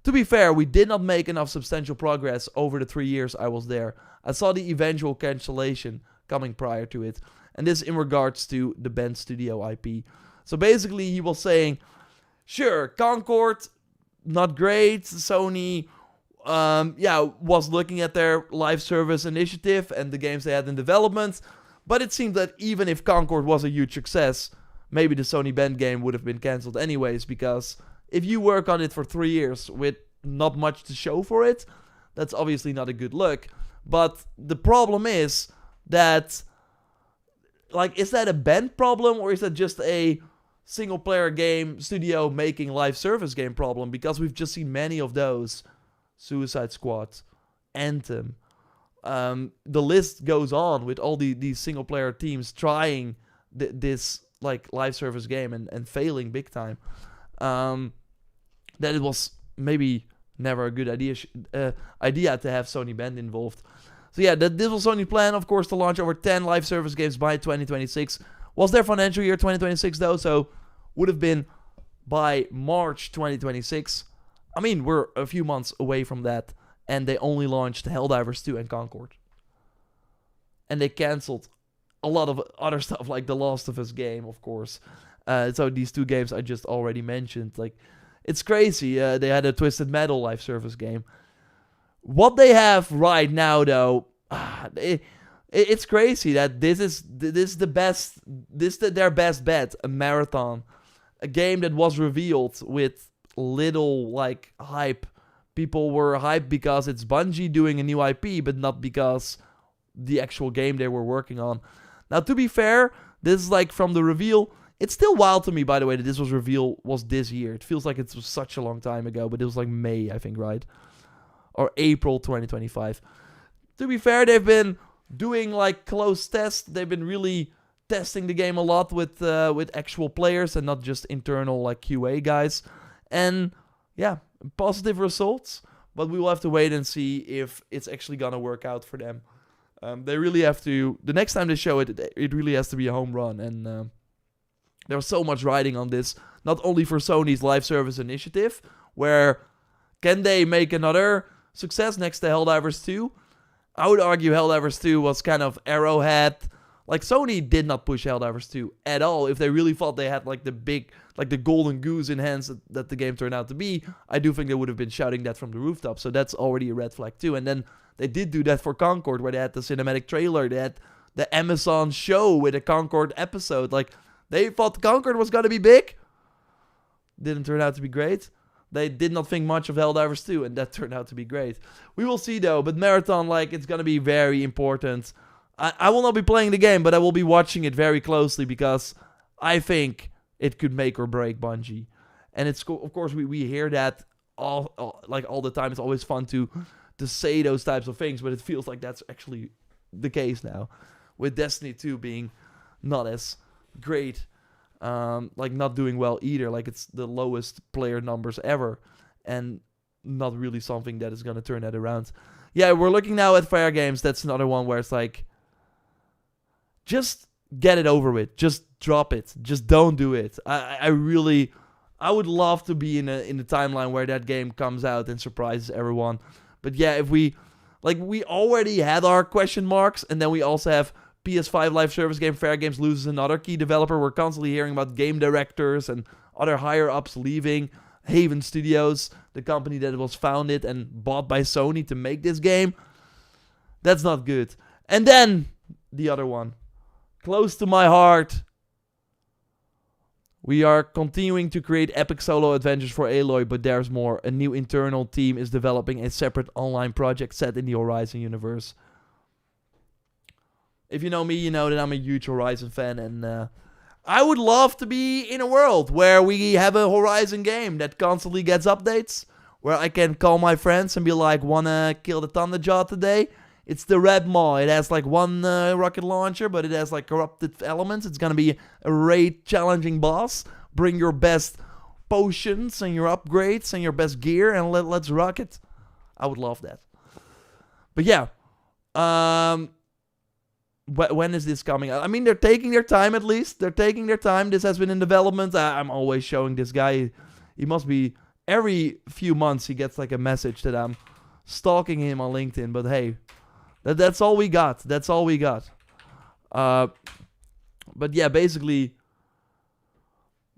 To be fair, we did not make enough substantial progress over the 3 years I was there. I saw the eventual cancellation coming prior to it. And this in regards to the Bend Studio IP. So basically he was saying, sure, Concord, not great. Sony, was looking at their live service initiative and the games they had in development. But it seemed that even if Concord was a huge success, maybe the Sony Bend game would have been cancelled anyways, because if you work on it for 3 years with not much to show for it, that's obviously not a good look. But the problem is that, like, is that a Bend problem or is that just a single player game studio making live service game problem? Because we've just seen many of those. Suicide Squad, Anthem. The list goes on with all these single player teams trying this like live service game and failing big time. That it was maybe never a good idea to have Sony Bend involved. So yeah, this was Sony's plan, of course, to launch over 10 live service games by 2026. Was their financial year 2026 though, so would have been by March 2026. I mean, we're a few months away from that, and they only launched Helldivers 2 and Concord. And they cancelled a lot of other stuff, like the Last of Us game, of course. So these two games I just already mentioned, like, it's crazy. They had a Twisted Metal live service game. What they have right now, though, it's crazy that this is the best. This is their best bet, a Marathon, a game that was revealed with little like hype people were hyped because it's Bungie doing a new IP, but not because the actual game they were working on. Now, to be fair, this is like from the reveal. It's still wild to me, by the way, that this was this year. It feels like it was such a long time ago, but it was like May, I think, right? Or April 2025. To be fair, they've been doing like close tests. They've been really testing the game a lot with actual players and not just internal like QA guys. And yeah, positive results. But we will have to wait and see if it's actually gonna work out for them. They really have to. The next time they show it, it really has to be a home run. And there's so much riding on this. Not only for Sony's live service initiative, where can they make another success next to Helldivers 2? I would argue Helldivers 2 was kind of Arrowhead. Like, Sony did not push Helldivers 2 at all. If they really thought they had like the golden goose in hands that the game turned out to be, I do think they would have been shouting that from the rooftop. So that's already a red flag too. And then they did do that for Concord, where they had the cinematic trailer. They had the Amazon show with a Concord episode. Like, they thought Concord was going to be big. Didn't turn out to be great. They did not think much of Helldivers 2, and that turned out to be great. We will see, though. But Marathon, like, it's going to be very important. I will not be playing the game, but I will be watching it very closely because I think it could make or break Bungie. And it's, of course, we hear that all the time. It's always fun to say those types of things, but it feels like that's actually the case now. With Destiny 2 being not as great, like not doing well either. Like, it's the lowest player numbers ever, and not really something that is going to turn that around. Yeah, we're looking now at Fair Games. That's another one where it's like, just get it over with. Just drop it. Just don't do it. I would love to be in the timeline where that game comes out and surprises everyone. But yeah, if we already had our question marks, and then we also have PS5 live service game Fair Games loses another key developer. We're constantly hearing about game directors and other higher ups leaving Haven Studios, the company that was founded and bought by Sony to make this game. That's not good. And then the other one, close to my heart. We are continuing to create epic solo adventures for Aloy, but there's more. A new internal team is developing a separate online project set in the Horizon universe. If you know me, you know that I'm a huge Horizon fan, and I would love to be in a world where we have a Horizon game that constantly gets updates, where I can call my friends and be like, wanna kill the Thunderjaw today? It's the Red Maw. It has like one rocket launcher, but it has like corrupted elements. It's gonna be a raid challenging boss. Bring your best potions and your upgrades and your best gear, and let's rock it. I would love that. But yeah, when is this coming out? I mean, they're taking their time at least. They're taking their time. This has been in development. I'm always showing this guy. He must be, every few months he gets like a message that I'm stalking him on LinkedIn. But hey, that's all we got. That's all we got. But yeah, basically,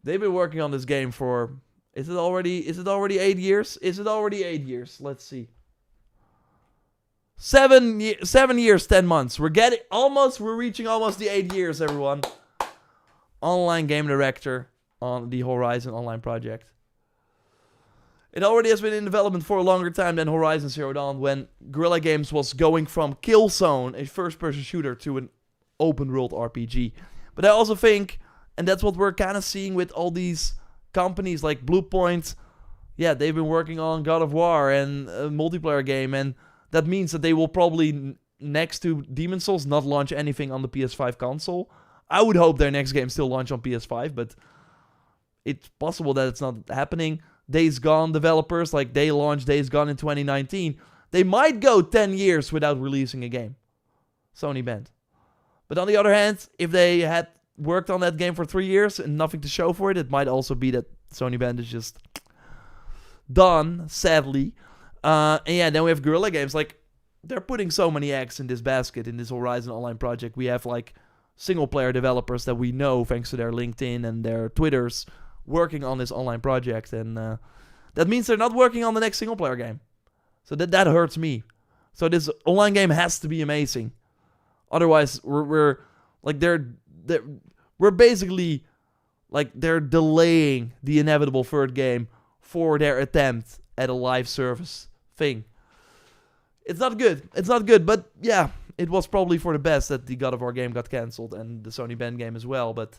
they've been working on this game for, is it already 8 years? Is it already 8 years? Let's see. 7 years, 10 months. We're reaching almost the 8 years, everyone. Online game director on the Horizon Online project. It already has been in development for a longer time than Horizon Zero Dawn, when Guerrilla Games was going from Killzone, a first-person shooter, to an open-world RPG. But I also think, and that's what we're kind of seeing with all these companies like Bluepoint, yeah, they've been working on God of War and a multiplayer game, and that means that they will probably, next to Demon's Souls, not launch anything on the PS5 console. I would hope their next game still launch on PS5, but it's possible that it's not happening. Days Gone developers, like they launched Days Gone in 2019. They might go 10 years without releasing a game. Sony banned. But on the other hand, if they had worked on that game for 3 years and nothing to show for it, it might also be that Sony banned is just done, sadly. And yeah, then we have Guerrilla Games. Like, they're putting so many eggs in this basket, in this Horizon Online project. We have like single-player developers that we know, thanks to their LinkedIn and their Twitters, working on this online project. And that means they're not working on the next single-player game. So that hurts me. So this online game has to be amazing. Otherwise, we're like we're basically like they're delaying the inevitable third game for their attempt at a live service thing. It's not good. It's not good, but yeah, it was probably for the best that the God of War game got cancelled and the Sony Ben game as well. But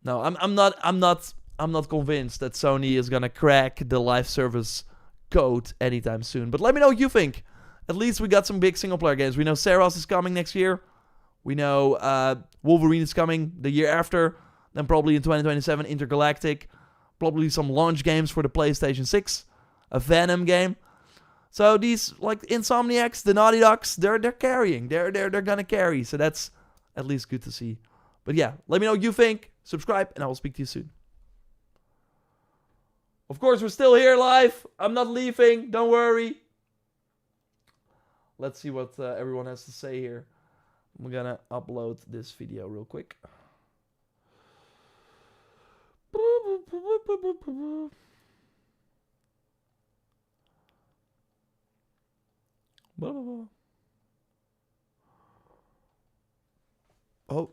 no, I'm not convinced that Sony is gonna crack the live service code anytime soon. But let me know what you think. At least we got some big single player games. We know Saros is coming next year. We know Wolverine is coming the year after. Then probably in 2027, Intergalactic. Probably some launch games for the PlayStation 6. A Venom game. So these, like, Insomniacs, the Naughty Dogs, they're carrying. They're gonna carry. So that's at least good to see. But yeah, let me know what you think. Subscribe, and I will speak to you soon. Of course, we're still here live. I'm not leaving. Don't worry. Let's see what everyone has to say here. I'm gonna upload this video real quick. Oh.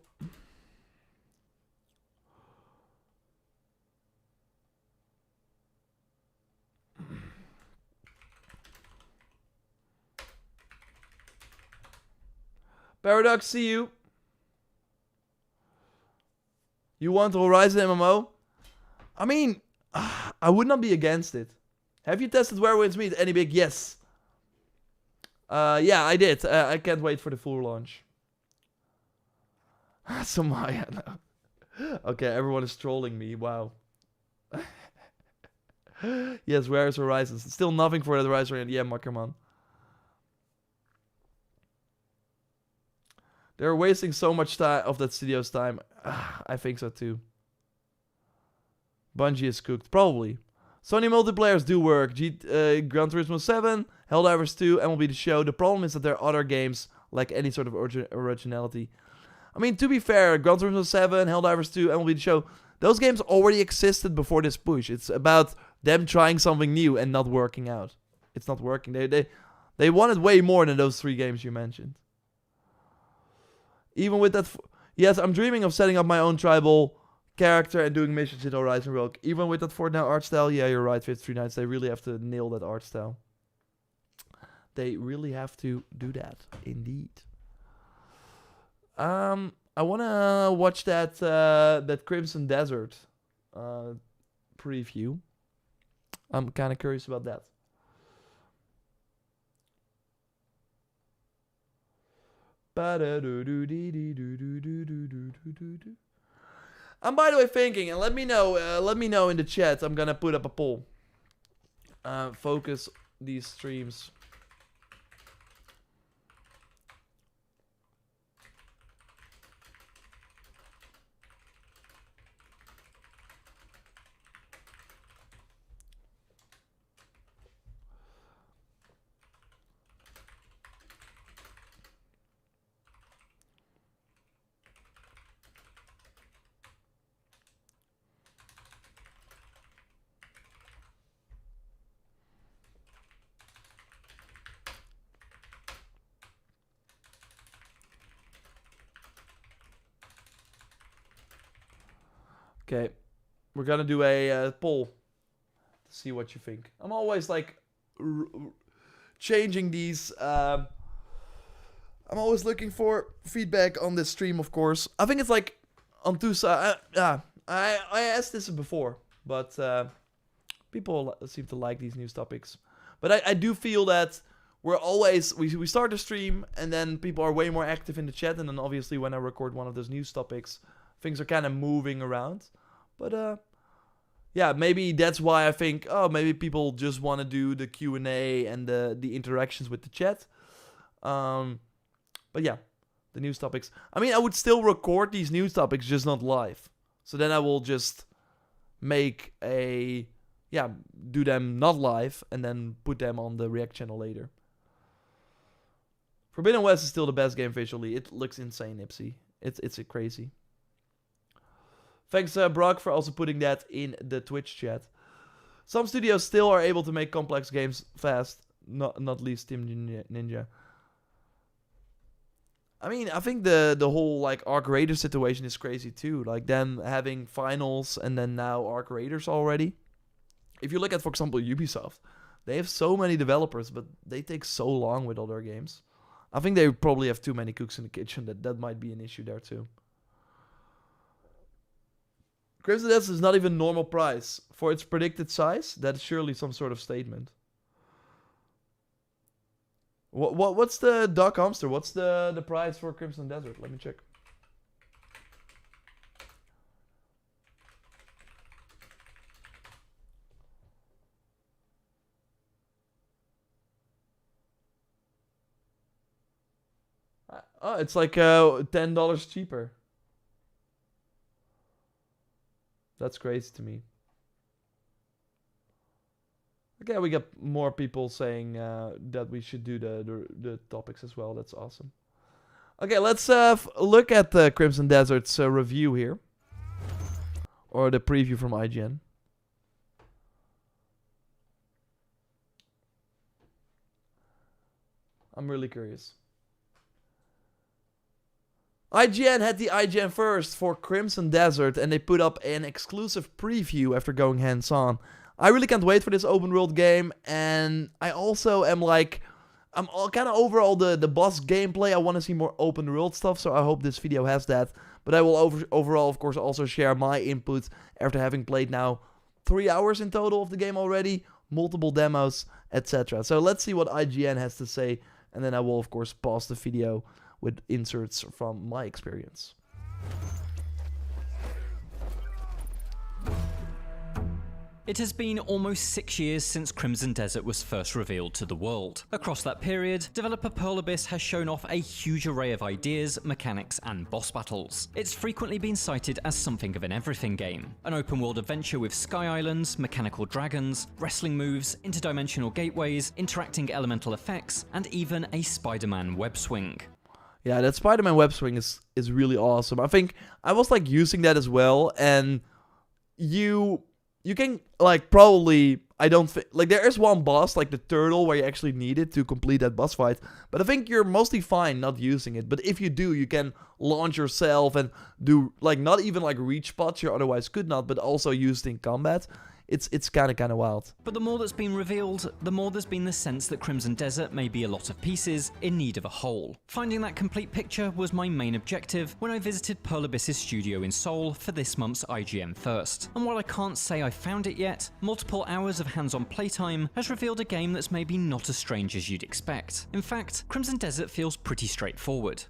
Paradox, see you. You want Horizon MMO? I mean, I would not be against it. Have you tested Where Winds Meet? Any big? Yes. Yeah, I did. I can't wait for the full launch. Somaya, no. Okay, everyone is trolling me. Wow. Yes, where is Horizon? Still nothing for the Horizon. Yeah, Mackerman. They're wasting so much time of that studio's time. I think so too. Bungie is cooked. Probably. Sony multiplayers do work. Gran Turismo 7, Helldivers 2, MLB The Show. The problem is that there are other games like any sort of originality. I mean, to be fair, Gran Turismo 7, Helldivers 2, MLB The Show, those games already existed before this push. It's about them trying something new and not working out. It's not working. They wanted way more than those 3 games you mentioned. Even with that... Yes, I'm dreaming of setting up my own tribal character and doing missions in Horizon Rogue. Even with that Fortnite art style, yeah, you're right, 53 Nights, they really have to nail that art style. They really have to do that, indeed. I wanna watch that Crimson Desert preview. I'm kind of curious about that. I'm, by the way, thinking, and let me know in the chat. I'm gonna put up a poll. Focus these streams. Okay, we're gonna do a poll to see what you think. I'm always like changing these. I'm always looking for feedback on this stream, of course. I think it's like on two sides. I asked this before, but people seem to like these news topics. But I do feel that we're always we start the stream and then people are way more active in the chat, and then obviously when I record one of those news topics, things are kind of moving around. But yeah, maybe that's why I think, oh, maybe people just want to do the Q&A and the interactions with the chat. But yeah, the news topics. I mean, I would still record these news topics, just not live. So then I will just make do them not live and then put them on the React channel later. Forbidden West is still the best game visually. It looks insane, Ipsy. It's crazy. Thanks, Brock, for also putting that in the Twitch chat. Some studios still are able to make complex games fast, not least Team Ninja. I mean, I think the whole like Arc Raiders situation is crazy too. Like them having finals and then now Arc Raiders already. if you look at, for example, Ubisoft, they have so many developers, but they take so long with all their games. I think they probably have too many cooks in the kitchen. That might be an issue there too. Crimson Desert is not even normal price. For its predicted size, that's surely some sort of statement. What's the Doc Hamster? What's the price for Crimson Desert? Let me check. Oh, it's like $10 cheaper. That's crazy to me. Okay, we got more people saying that we should do the topics as well. That's awesome. Okay, let's look at the Crimson Desert's review here. Or the preview from IGN. I'm really curious. IGN had the IGN first for Crimson Desert, and they put up an exclusive preview after going hands-on. I really can't wait for this open world game, and I also am like, I'm kind of over all the boss gameplay. I want to see more open world stuff, so I hope this video has that. But I will overall, of course, also share my input after having played now 3 hours in total of the game already, multiple demos, etc. So let's see what IGN has to say, and then I will, of course, pause the video with inserts from my experience. It has been almost 6 years since Crimson Desert was first revealed to the world. Across that period, developer Pearl Abyss has shown off a huge array of ideas, mechanics, and boss battles. It's frequently been cited as something of an everything game. An open world adventure with sky islands, mechanical dragons, wrestling moves, interdimensional gateways, interacting elemental effects, and even a Spider-Man web swing. Yeah, that Spider-Man web swing is really awesome. I think I was like using that as well, and you can like probably, I don't think, like there is one boss, like the turtle, where you actually need it to complete that boss fight, but I think you're mostly fine not using it. But if you do, you can launch yourself and do like not even like reach spots you otherwise could not, but also used in combat. It's kind of wild. But the more that's been revealed, the more there's been the sense that Crimson Desert may be a lot of pieces in need of a whole. Finding that complete picture was my main objective when I visited Pearl Abyss's studio in Seoul for this month's IGN First. And while I can't say I found it yet, multiple hours of hands-on playtime has revealed a game that's maybe not as strange as you'd expect. In fact, Crimson Desert feels pretty straightforward.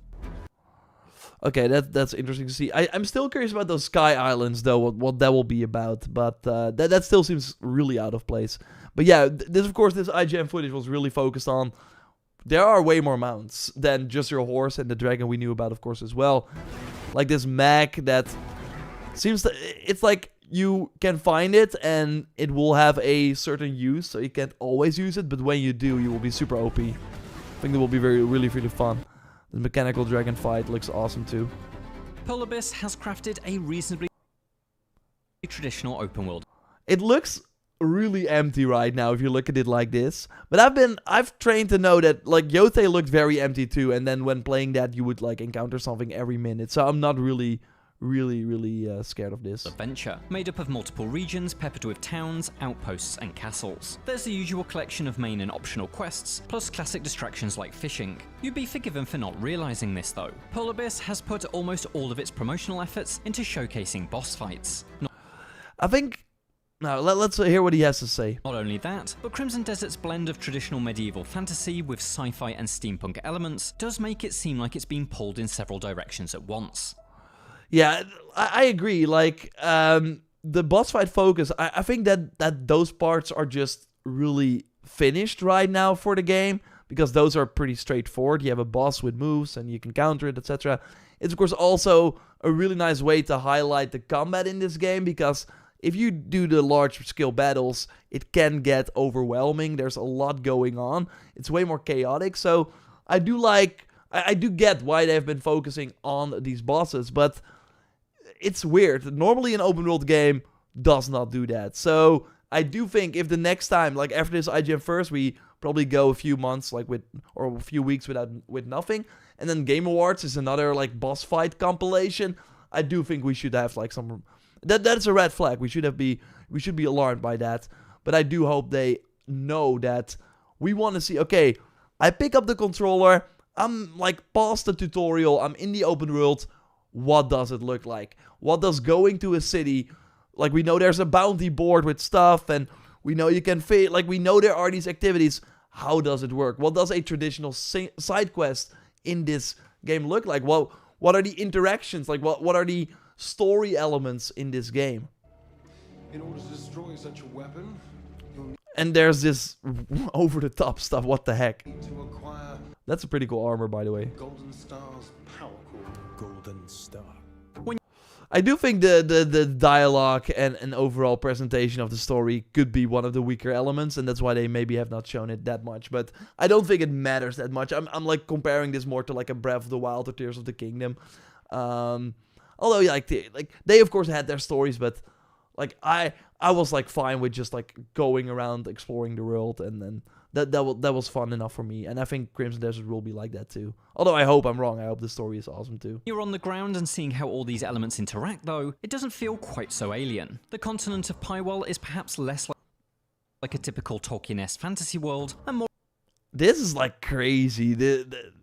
Okay, that's interesting to see. I'm still curious about those sky islands, though, what that will be about. But that still seems really out of place. But yeah, this IGN footage was really focused on, there are way more mounts than just your horse and the dragon we knew about, of course, as well. Like this mech that seems to, it's like you can find it and it will have a certain use, so you can't always use it. But when you do, you will be super OP. I think that will be really fun. The mechanical dragon fight looks awesome too. Pearl Abyss has crafted a reasonably traditional open world. It looks really empty right now if you look at it like this. But I've trained to know that like Yotei looked very empty too, and then when playing that you would like encounter something every minute. So I'm not really scared of this. Adventure, made up of multiple regions peppered with towns, outposts, and castles. There's the usual collection of main and optional quests, plus classic distractions like fishing. You'd be forgiven for not realizing this though. Pearl Abyss has put almost all of its promotional efforts into showcasing boss fights. I think... Now, let's hear what he has to say. Not only that, but Crimson Desert's blend of traditional medieval fantasy with sci-fi and steampunk elements does make it seem like it's being pulled in several directions at once. Yeah, I agree. Like, the boss fight focus, I think that those parts are just really finished right now for the game, because those are pretty straightforward. You have a boss with moves, and you can counter it, etc. It's, of course, also a really nice way to highlight the combat in this game, because if you do the large-scale battles, it can get overwhelming. There's a lot going on. It's way more chaotic, so I do get why they've been focusing on these bosses, but it's weird. Normally an open world game does not do that. So I do think if the next time, like after this IGN First, we probably go a few months or a few weeks with nothing, and then Game Awards is another like boss fight compilation, I do think we should have like some, that's a red flag. We should be alarmed by that. but I do hope they know that we want to see, okay, I pick up the controller, I'm like past the tutorial, I'm in the open world, what does it look like? What does going to a city, like we know there's a bounty board with stuff, and we know you can fit, like we know there are these activities, how does it work? What does a traditional side quest in this game look like? What are the interactions, like what are the story elements in this game? In order to destroy such a weapon, you'll And there's this over-the-top stuff, what the heck? need to acquire That's a pretty cool armor, by the way. Golden Star's power core. Golden Star. I do think the dialogue and overall presentation of the story could be one of the weaker elements, and that's why they maybe have not shown it that much. But I don't think it matters that much. I'm like comparing this more to like a Breath of the Wild or Tears of the Kingdom. Although they of course had their stories, but like I was like fine with just like going around exploring the world, and then that was fun enough for me. And I think Crimson Desert will be like that too. Although I hope I'm wrong. I hope the story is awesome too. You're on the ground and seeing how all these elements interact though, it doesn't feel quite so alien. The continent of Pywell is perhaps less like a typical Tolkien-esque fantasy world, and more This is like crazy.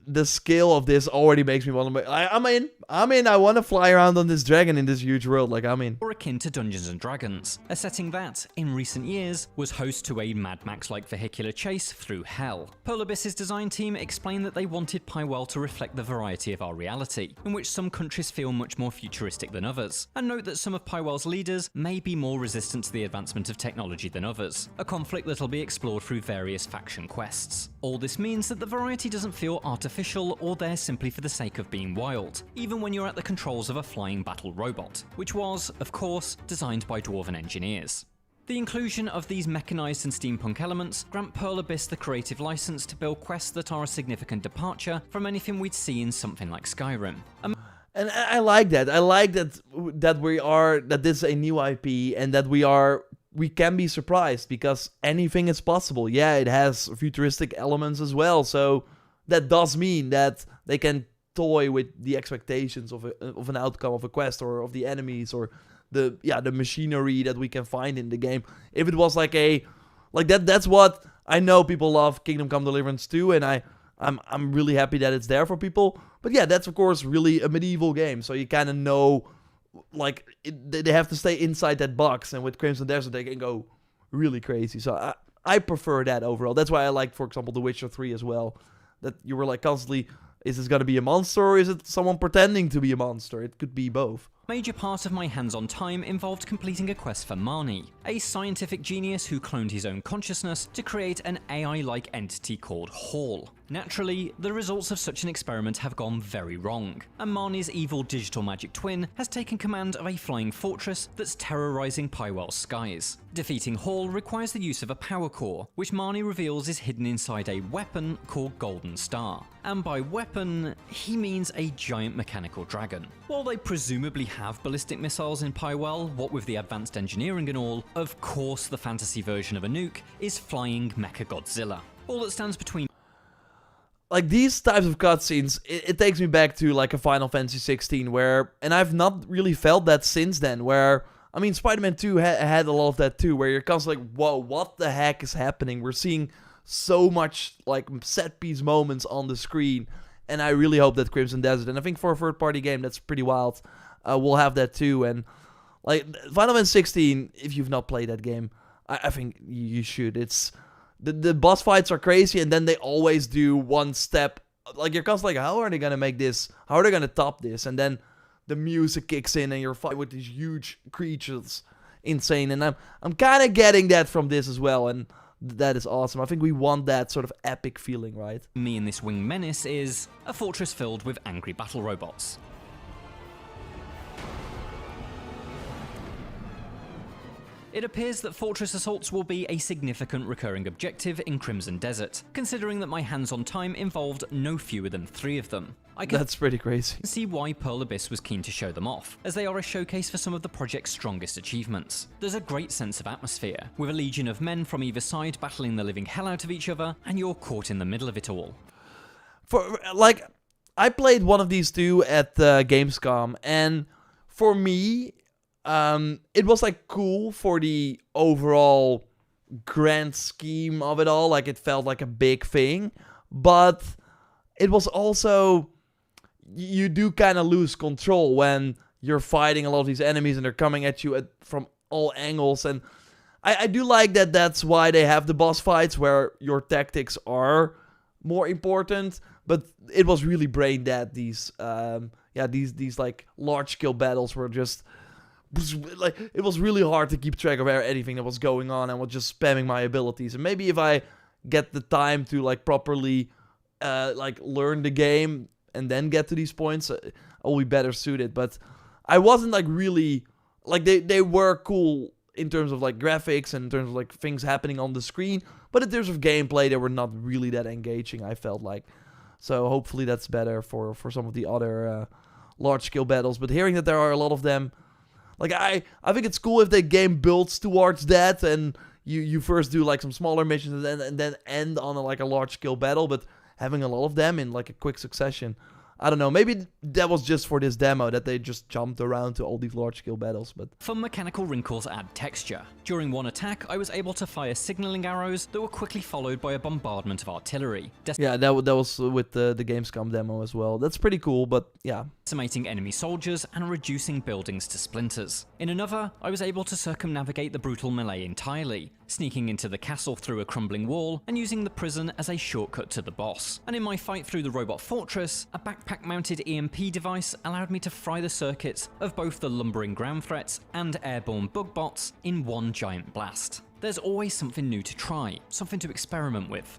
The scale of this already makes me want to. I'm in. I want to fly around on this dragon in this huge world. Like I'm in. akin to Dungeons and Dragons, a setting that, in recent years, was host to a Mad Max-like vehicular chase through hell. Polar Abyss's design team explained that they wanted Pywell to reflect the variety of our reality, in which some countries feel much more futuristic than others, and note that some of Pywell's leaders may be more resistant to the advancement of technology than others, a conflict that'll be explored through various faction quests. All this means that the variety doesn't feel artificial or there simply for the sake of being wild, even when you're at the controls of a flying battle robot, which was, of course, designed by dwarven engineers. The inclusion of these mechanized and steampunk elements grant Pearl Abyss the creative license to build quests that are a significant departure from anything we'd see in something like Skyrim. And I like that. I like that this is a new IP and that we can be surprised because anything is possible. Yeah, it has futuristic elements as well, so that does mean that they can toy with the expectations of an outcome of a quest or of the enemies or the machinery that we can find in the game. If it was like that's what I know people love Kingdom Come Deliverance 2, and I'm really happy that it's there for people. But yeah, that's of course really a medieval game, so you kind of know they have to stay inside that box, and with Crimson Desert they can go really crazy. So I prefer that overall. That's why I like, for example, The Witcher 3 as well. That you were like constantly, is this going to be a monster or is it someone pretending to be a monster? It could be both. A major part of my hands-on time involved completing a quest for Marnie, a scientific genius who cloned his own consciousness to create an AI-like entity called Hall. Naturally, the results of such an experiment have gone very wrong, and Marnie's evil digital magic twin has taken command of a flying fortress that's terrorizing Pywell's skies. Defeating Hall requires the use of a power core, which Marnie reveals is hidden inside a weapon called Golden Star. And by weapon, he means a giant mechanical dragon. While they presumably have ballistic missiles in Pywell, what with the advanced engineering and all, of course the fantasy version of a nuke is flying Mechagodzilla. All that stands between like these types of cutscenes, it takes me back to like a Final Fantasy 16 where, and I've not really felt that since then, where, I mean, Spider-Man 2 had a lot of that too, where you're constantly like, whoa, what the heck is happening? We're seeing so much like set piece moments on the screen, and I really hope that Crimson Desert, and I think for a third-party game, that's pretty wild, we'll have that too. And like Final Fantasy 16, if you've not played that game, I think you should. It's the boss fights are crazy, and then they always do one step. Like you're constantly like, how are they gonna make this? How are they gonna top this? And then the music kicks in, and you're fighting with these huge creatures, insane. And I'm kind of getting that from this as well, and that is awesome. I think we want that sort of epic feeling, right? me and this winged menace is a fortress filled with angry battle robots. It appears that fortress assaults will be a significant recurring objective in Crimson Desert, considering that my hands-on time involved no fewer than 3 of them. I can That's pretty crazy. see why Pearl Abyss was keen to show them off, as they are a showcase for some of the project's strongest achievements. There's a great sense of atmosphere, with a legion of men from either side battling the living hell out of each other, and you're caught in the middle of it all. For like, I played one of these two at Gamescom, and for me, it was like cool for the overall grand scheme of it all. Like, it felt like a big thing. But it was also... You do kind of lose control when you're fighting a lot of these enemies and they're coming at you from all angles. And I do like that that's why they have the boss fights where your tactics are more important. But it was really brain dead. These like large scale battles were just like, it was really hard to keep track of anything that was going on, and was just spamming my abilities. And maybe if I get the time to like properly like learn the game and then get to these points, I'll be better suited. But I wasn't like really like they were cool in terms of like graphics and in terms of like things happening on the screen, but in terms of gameplay they were not really that engaging, I felt like. So hopefully that's better for some of the other large scale battles. But hearing that there are a lot of them, like I think it's cool if the game builds towards that, and you first do like some smaller missions and then end on like a large scale battle. But having a lot of them in like a quick succession, I don't know, maybe that was just for this demo that they just jumped around to all these large-scale battles, but... Fun mechanical wrinkles add texture. During one attack, I was able to fire signaling arrows that were quickly followed by a bombardment of artillery. Yeah, that was with the Gamescom demo as well. That's pretty cool, but yeah. Decimating enemy soldiers and reducing buildings to splinters. In another, I was able to circumnavigate the brutal melee entirely, sneaking into the castle through a crumbling wall and using the prison as a shortcut to the boss. And in my fight through the robot fortress, a backpack-mounted EMP device allowed me to fry the circuits of both the lumbering ground threats and airborne bug bots in one giant blast. There's always something new to try, something to experiment with.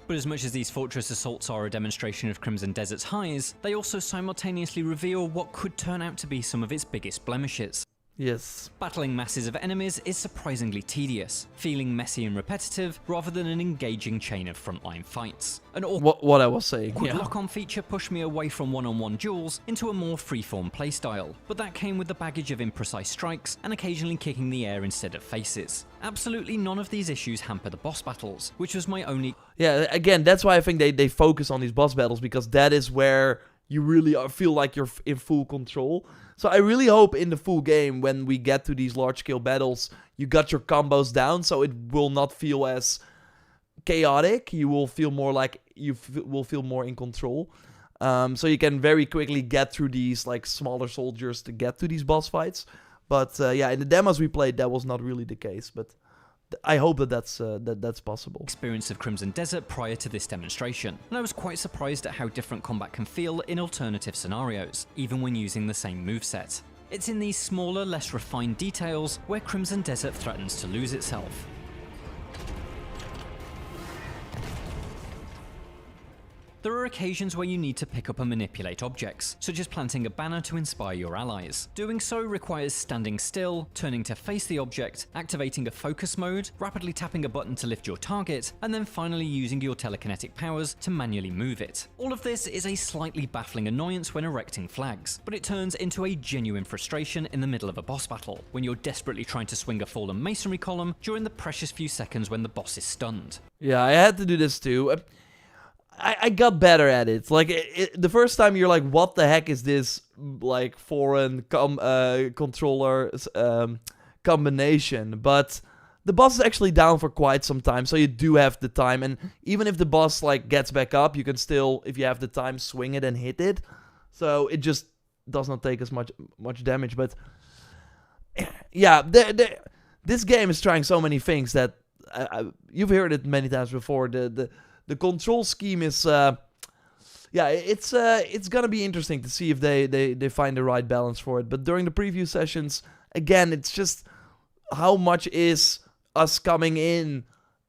But as much as these fortress assaults are a demonstration of Crimson Desert's highs, they also simultaneously reveal what could turn out to be some of its biggest blemishes. Yes. Battling masses of enemies is surprisingly tedious, feeling messy and repetitive rather than an engaging chain of frontline fights. An what I was saying, awkward yeah. lock-on feature pushed me away from one-on-one duels into a more freeform playstyle, but that came with the baggage of imprecise strikes and occasionally kicking the air instead of faces. Absolutely none of these issues hamper the boss battles, which was my only... Yeah, again, that's why I think they focus on these boss battles, because that is where you really feel like you're in full control. So I really hope in the full game, when we get to these large-scale battles, you got your combos down, so it will not feel as chaotic. You will feel more like will feel more in control. So you can very quickly get through these like smaller soldiers to get to these boss fights. But yeah, in the demos we played, that was not really the case. But I hope that's possible. Experience of Crimson Desert prior to this demonstration, and I was quite surprised at how different combat can feel in alternative scenarios, even when using the same moveset. It's in these smaller, less refined details where Crimson Desert threatens to lose itself. There are occasions where you need to pick up and manipulate objects, such as planting a banner to inspire your allies. Doing so requires standing still, turning to face the object, activating a focus mode, rapidly tapping a button to lift your target, and then finally using your telekinetic powers to manually move it. All of this is a slightly baffling annoyance when erecting flags, but it turns into a genuine frustration in the middle of a boss battle, when you're desperately trying to swing a fallen masonry column during the precious few seconds when the boss is stunned. Yeah, I had to do this too. I got better at it. Like, the first time you're like, what the heck is this, like, foreign controller combination? But the boss is actually down for quite some time, so you do have the time. And even if the boss, like, gets back up, you can still, if you have the time, swing it and hit it. So it just does not take as much damage. But, yeah, this game is trying so many things that... you've heard it many times before. The control scheme is, yeah, it's gonna be interesting to see if they find the right balance for it. But during the preview sessions, again, it's just how much is us coming in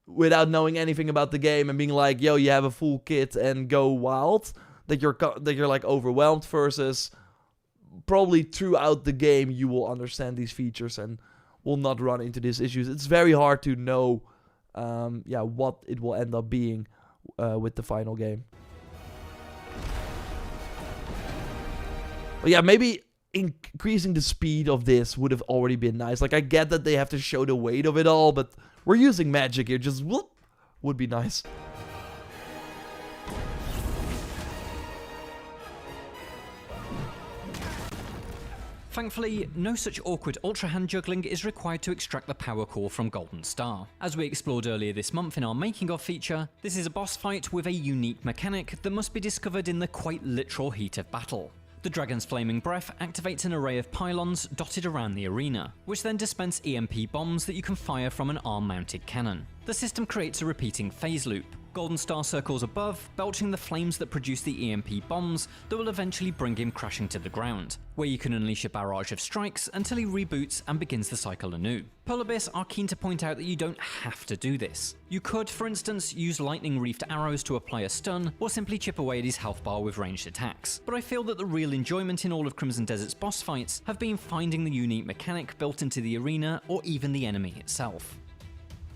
without knowing anything about the game and being like, yo, you have a full kit and go wild, that you're like overwhelmed, versus probably throughout the game you will understand these features and will not run into these issues. It's very hard to know, yeah, what it will end up being with the final game. But yeah, maybe increasing the speed of this would have already been nice. Like, I get that they have to show the weight of it all, but we're using magic here. Just whoop would be nice. Thankfully, no such awkward ultra hand juggling is required to extract the power core from Golden Star. As we explored earlier this month in our making of feature, this is a boss fight with a unique mechanic that must be discovered in the quite literal heat of battle. The dragon's flaming breath activates an array of pylons dotted around the arena, which then dispense EMP bombs that you can fire from an arm-mounted cannon. The system creates a repeating phase loop. Golden Star circles above, belching the flames that produce the EMP bombs that will eventually bring him crashing to the ground, where you can unleash a barrage of strikes until he reboots and begins the cycle anew. Polybis are keen to point out that you don't have to do this. You could, for instance, use lightning-reefed arrows to apply a stun, or simply chip away at his health bar with ranged attacks. But I feel that the real enjoyment in all of Crimson Desert's boss fights have been finding the unique mechanic built into the arena or even the enemy itself.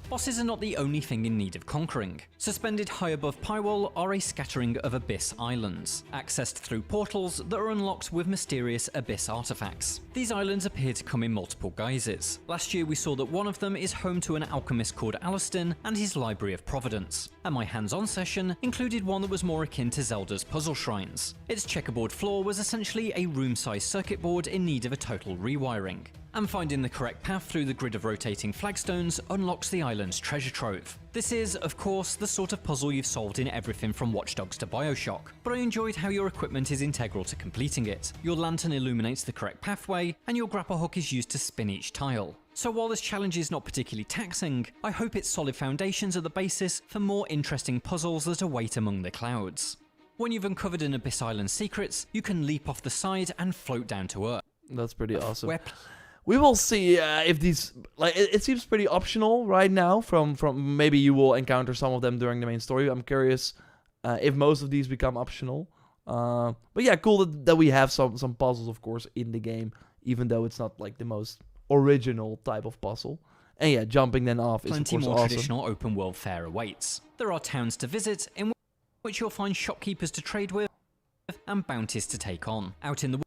Bosses are not the only thing in need of conquering. Suspended high above Pywall are a scattering of Abyss Islands, accessed through portals that are unlocked with mysterious Abyss artifacts. These islands appear to come in multiple guises. Last year we saw that one of them is home to an alchemist called Alastin and his Library of Providence, and my hands-on session included one that was more akin to Zelda's puzzle shrines. Its checkerboard floor was essentially a room-sized circuit board in need of a total rewiring. And finding the correct path through the grid of rotating flagstones unlocks the island's treasure trove. This is, of course, the sort of puzzle you've solved in everything from Watch Dogs to Bioshock, but I enjoyed how your equipment is integral to completing it. Your lantern illuminates the correct pathway, and your grapple hook is used to spin each tile. So while this challenge is not particularly taxing, I hope its solid foundations are the basis for more interesting puzzles that await among the clouds. When you've uncovered an Abyss Island's secrets, you can leap off the side and float down to Earth. That's pretty awesome. We will see if these, like, it seems pretty optional right now. From maybe you will encounter some of them during the main story. I'm curious if most of these become optional. But yeah, cool that we have some puzzles, of course, in the game, even though it's not like the most original type of puzzle. And yeah, jumping then off is of course Plenty more awesome. traditional open world fare awaits. There are towns to visit in which you'll find shopkeepers to trade with and bounties to take on. Out in the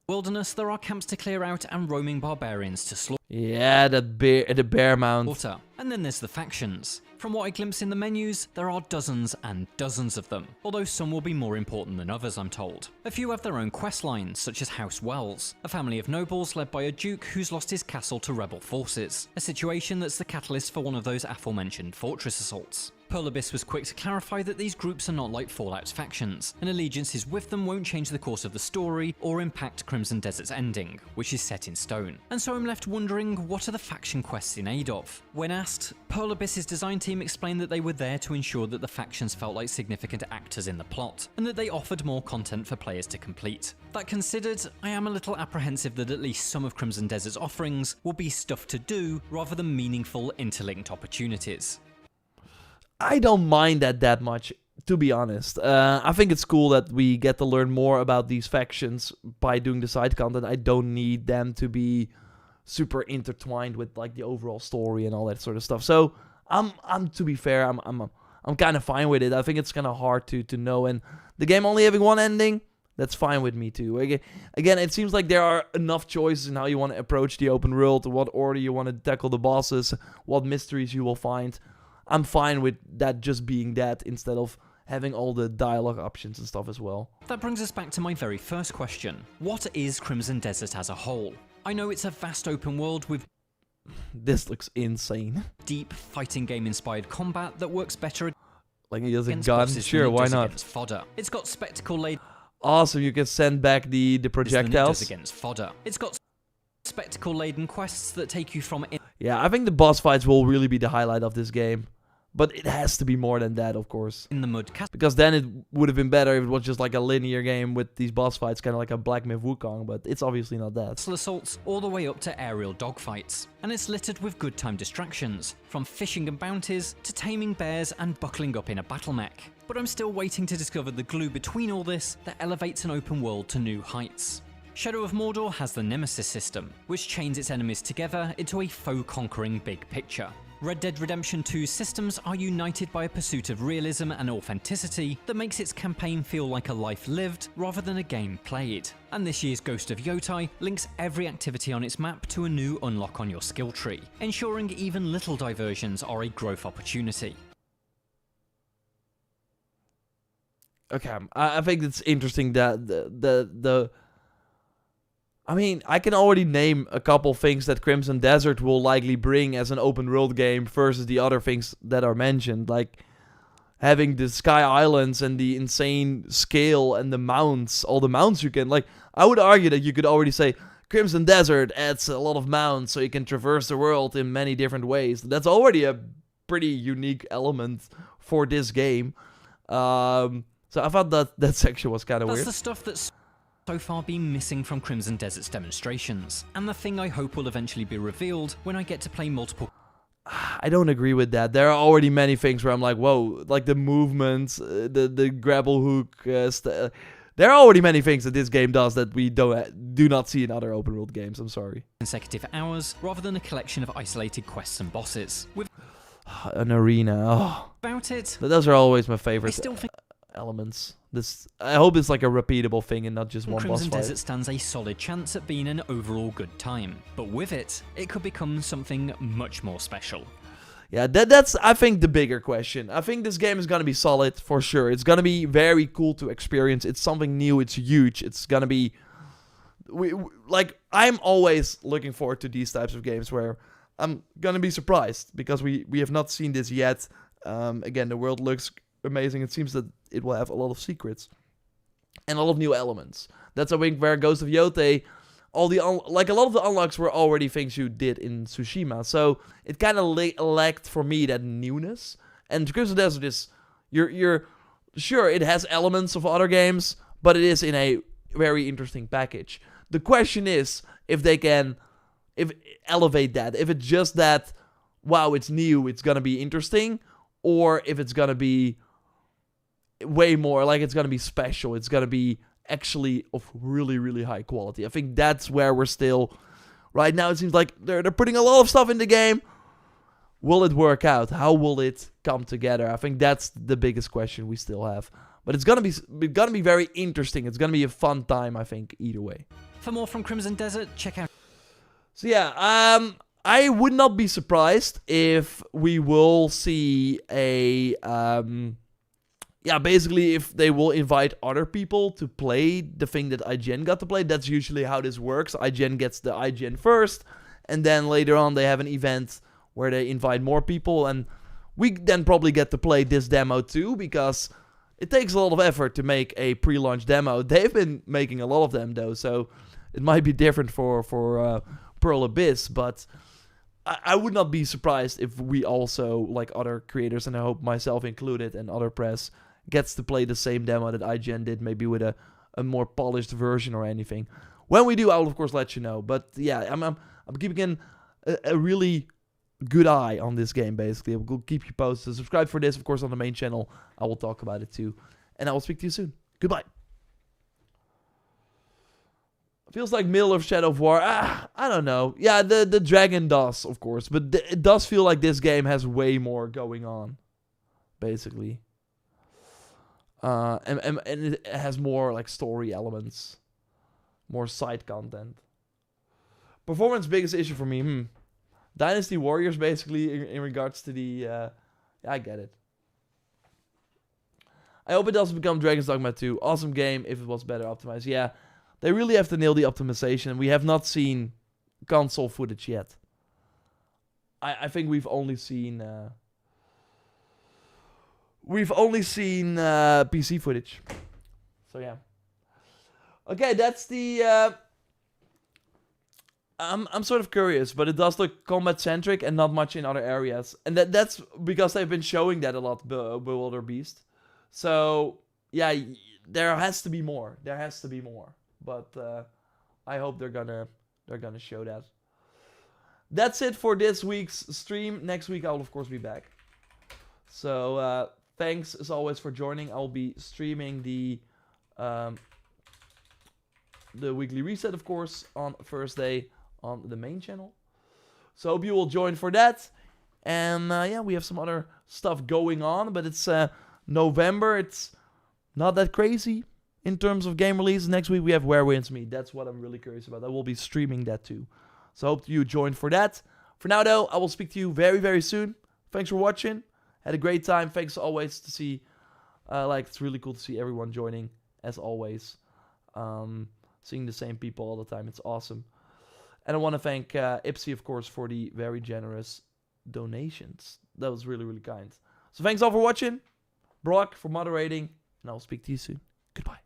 wilderness, there are camps to clear out and roaming barbarians to slaughter. Yeah, the bear mount. And then there's the factions. From what I glimpse in the menus, there are dozens and dozens of them, although some will be more important than others, I'm told. A few have their own quest lines, such as House Wells, a family of nobles led by a duke who's lost his castle to rebel forces, a situation that's the catalyst for one of those aforementioned fortress assaults. Polybis was quick to clarify that these groups are not like Fallout's factions, and allegiances with them won't change the course of the story or impact Crimson Desert's ending, which is set in stone. And so I'm left wondering, what are the faction quests in aid of? When asked, Polybis's design team explained that they were there to ensure that the factions felt like significant actors in the plot, and that they offered more content for players to complete. That considered, I am a little apprehensive that at least some of Crimson Desert's offerings will be stuff to do rather than meaningful interlinked opportunities. I don't mind that much, to be honest. I think it's cool that we get to learn more about these factions by doing the side content. I don't need them to be super intertwined with like the overall story and all that sort of stuff. So I'm to be fair, I'm kind of fine with it. I think it's kind of hard to know, and the game only having one ending, that's fine with me too. Again, it seems like there are enough choices in how you want to approach the open world, what order you want to tackle the bosses, what mysteries you will find. I'm fine with that just being that instead of having all the dialogue options and stuff as well. That brings us back to my very first question. What is Crimson Desert as a whole? I know it's a vast open world with this looks insane. Deep fighting game inspired combat that works better like he has a against gun. bosses Sure, than it why does not? against fodder. It's got spectacle laden Awesome, you can send back the projectiles. against fodder. It's got spectacle laden quests that take you from Yeah, I think the boss fights will really be the highlight of this game. But it has to be more than that, of course. in the mud Because then it would have been better if it was just like a linear game with these boss fights, kind of like a Black Myth Wukong, but it's obviously not that. castle assaults all the way up to aerial dogfights. And it's littered with good time distractions, from fishing and bounties to taming bears and buckling up in a battle mech. But I'm still waiting to discover the glue between all this that elevates an open world to new heights. Shadow of Mordor has the Nemesis system, which chains its enemies together into a foe-conquering big picture. Red Dead Redemption 2's systems are united by a pursuit of realism and authenticity that makes its campaign feel like a life lived rather than a game played. And this year's Ghost of Yotai links every activity on its map to a new unlock on your skill tree, ensuring even little diversions are a growth opportunity. Okay, I think it's interesting that I mean, I can already name a couple things that Crimson Desert will likely bring as an open world game versus the other things that are mentioned, like having the Sky Islands and the insane scale and the mounts, all the mounts you can, like, I would argue that you could already say Crimson Desert adds a lot of mounts so you can traverse the world in many different ways. That's already a pretty unique element for this game. So I thought that section was kind of weird. That's the stuff that's so far been missing from Crimson Desert's demonstrations, and the thing I hope will eventually be revealed when I get to play multiple. I don't agree with that. There are already many things where I'm like, whoa, like the movements, the grapple hook. There are already many things that this game does that we do not see in other open world games. I'm sorry. Consecutive hours, rather than a collection of isolated quests and bosses. An arena. Oh. About it, Those are always my I favorite still think elements. I hope it's like a repeatable thing and not just one boss Crimson fight. Desert stands a solid chance at being an overall good time, but with it, it could become something much more special. Yeah, that's, I think, the bigger question. I think this game is going to be solid, for sure. It's going to be very cool to experience. It's something new. It's huge. It's going to be... I'm always looking forward to these types of games where I'm going to be surprised because we have not seen this yet. Again, the world looks amazing. It seems that it will have a lot of secrets and a lot of new elements. That's, I think, where Ghost of Yotei... a lot of the unlocks were already things you did in Tsushima, so it kind of lacked for me that newness. And Crimson Desert is, you're sure it has elements of other games, but it is in a very interesting package. The question is if they can elevate that, if it's just that, wow, it's new, it's gonna be interesting, or if it's gonna be way more, like it's gonna be special, it's gonna be actually of really, really high quality. I think that's where we're still... Right now, it seems like they're putting a lot of stuff in the game. Will it work out? How will it come together? I think that's the biggest question we still have. But it's gonna be very interesting. It's gonna be a fun time, I think, either way. For more from Crimson Desert, check out... So yeah, I would not be surprised if we will see a... basically if they will invite other people to play the thing that IGN got to play. That's usually how this works. IGN gets the IGN first, and then later on they have an event where they invite more people, and we then probably get to play this demo too, because it takes a lot of effort to make a pre-launch demo. They've been making a lot of them though, so it might be different for Pearl Abyss, but I would not be surprised if we also, like other creators, and I hope myself included and other press, gets to play the same demo that IGN did, maybe with a more polished version or anything. When we do, I will of course let you know. But yeah, I'm keeping a really good eye on this game, basically. I will keep you posted. Subscribe for this, of course, on the main channel. I will talk about it too. And I will speak to you soon. Goodbye. Feels like middle of Shadow of War. I don't know. Yeah, the dragon does, of course. But it does feel like this game has way more going on, basically. And it has more like story elements, more side content. Performance biggest issue for me. Dynasty Warriors, basically, in regards to the... I get it. I hope it doesn't become Dragon's Dogma 2. Awesome game if it was better optimized. Yeah, they really have to nail the optimization. We have not seen console footage yet. I think we've only seen... PC footage. So yeah. Okay, that's the... I'm sort of curious, but it does look combat-centric and not much in other areas. And that's because they've been showing that a lot, Bewilder Beast. So, yeah, there has to be more. There has to be more. But I hope they're gonna show that. That's it for this week's stream. Next week I'll of course be back. So thanks as always for joining. I'll be streaming the weekly reset, of course, on Thursday on the main channel. So hope you will join for that. And yeah, we have some other stuff going on, but it's November. It's not that crazy in terms of game releases. Next week we have Where Winds Me. That's what I'm really curious about. I will be streaming that too. So hope you join for that. For now though, I will speak to you very, very soon. Thanks for watching. Had a great time. Thanks always to see, it's really cool to see everyone joining as always. seeing the same people all the time. It's awesome. And I want to thank Ipsy, of course, for the very generous donations. That was really, really kind. So thanks all for watching. Brock for moderating. And I'll speak to you soon. Goodbye.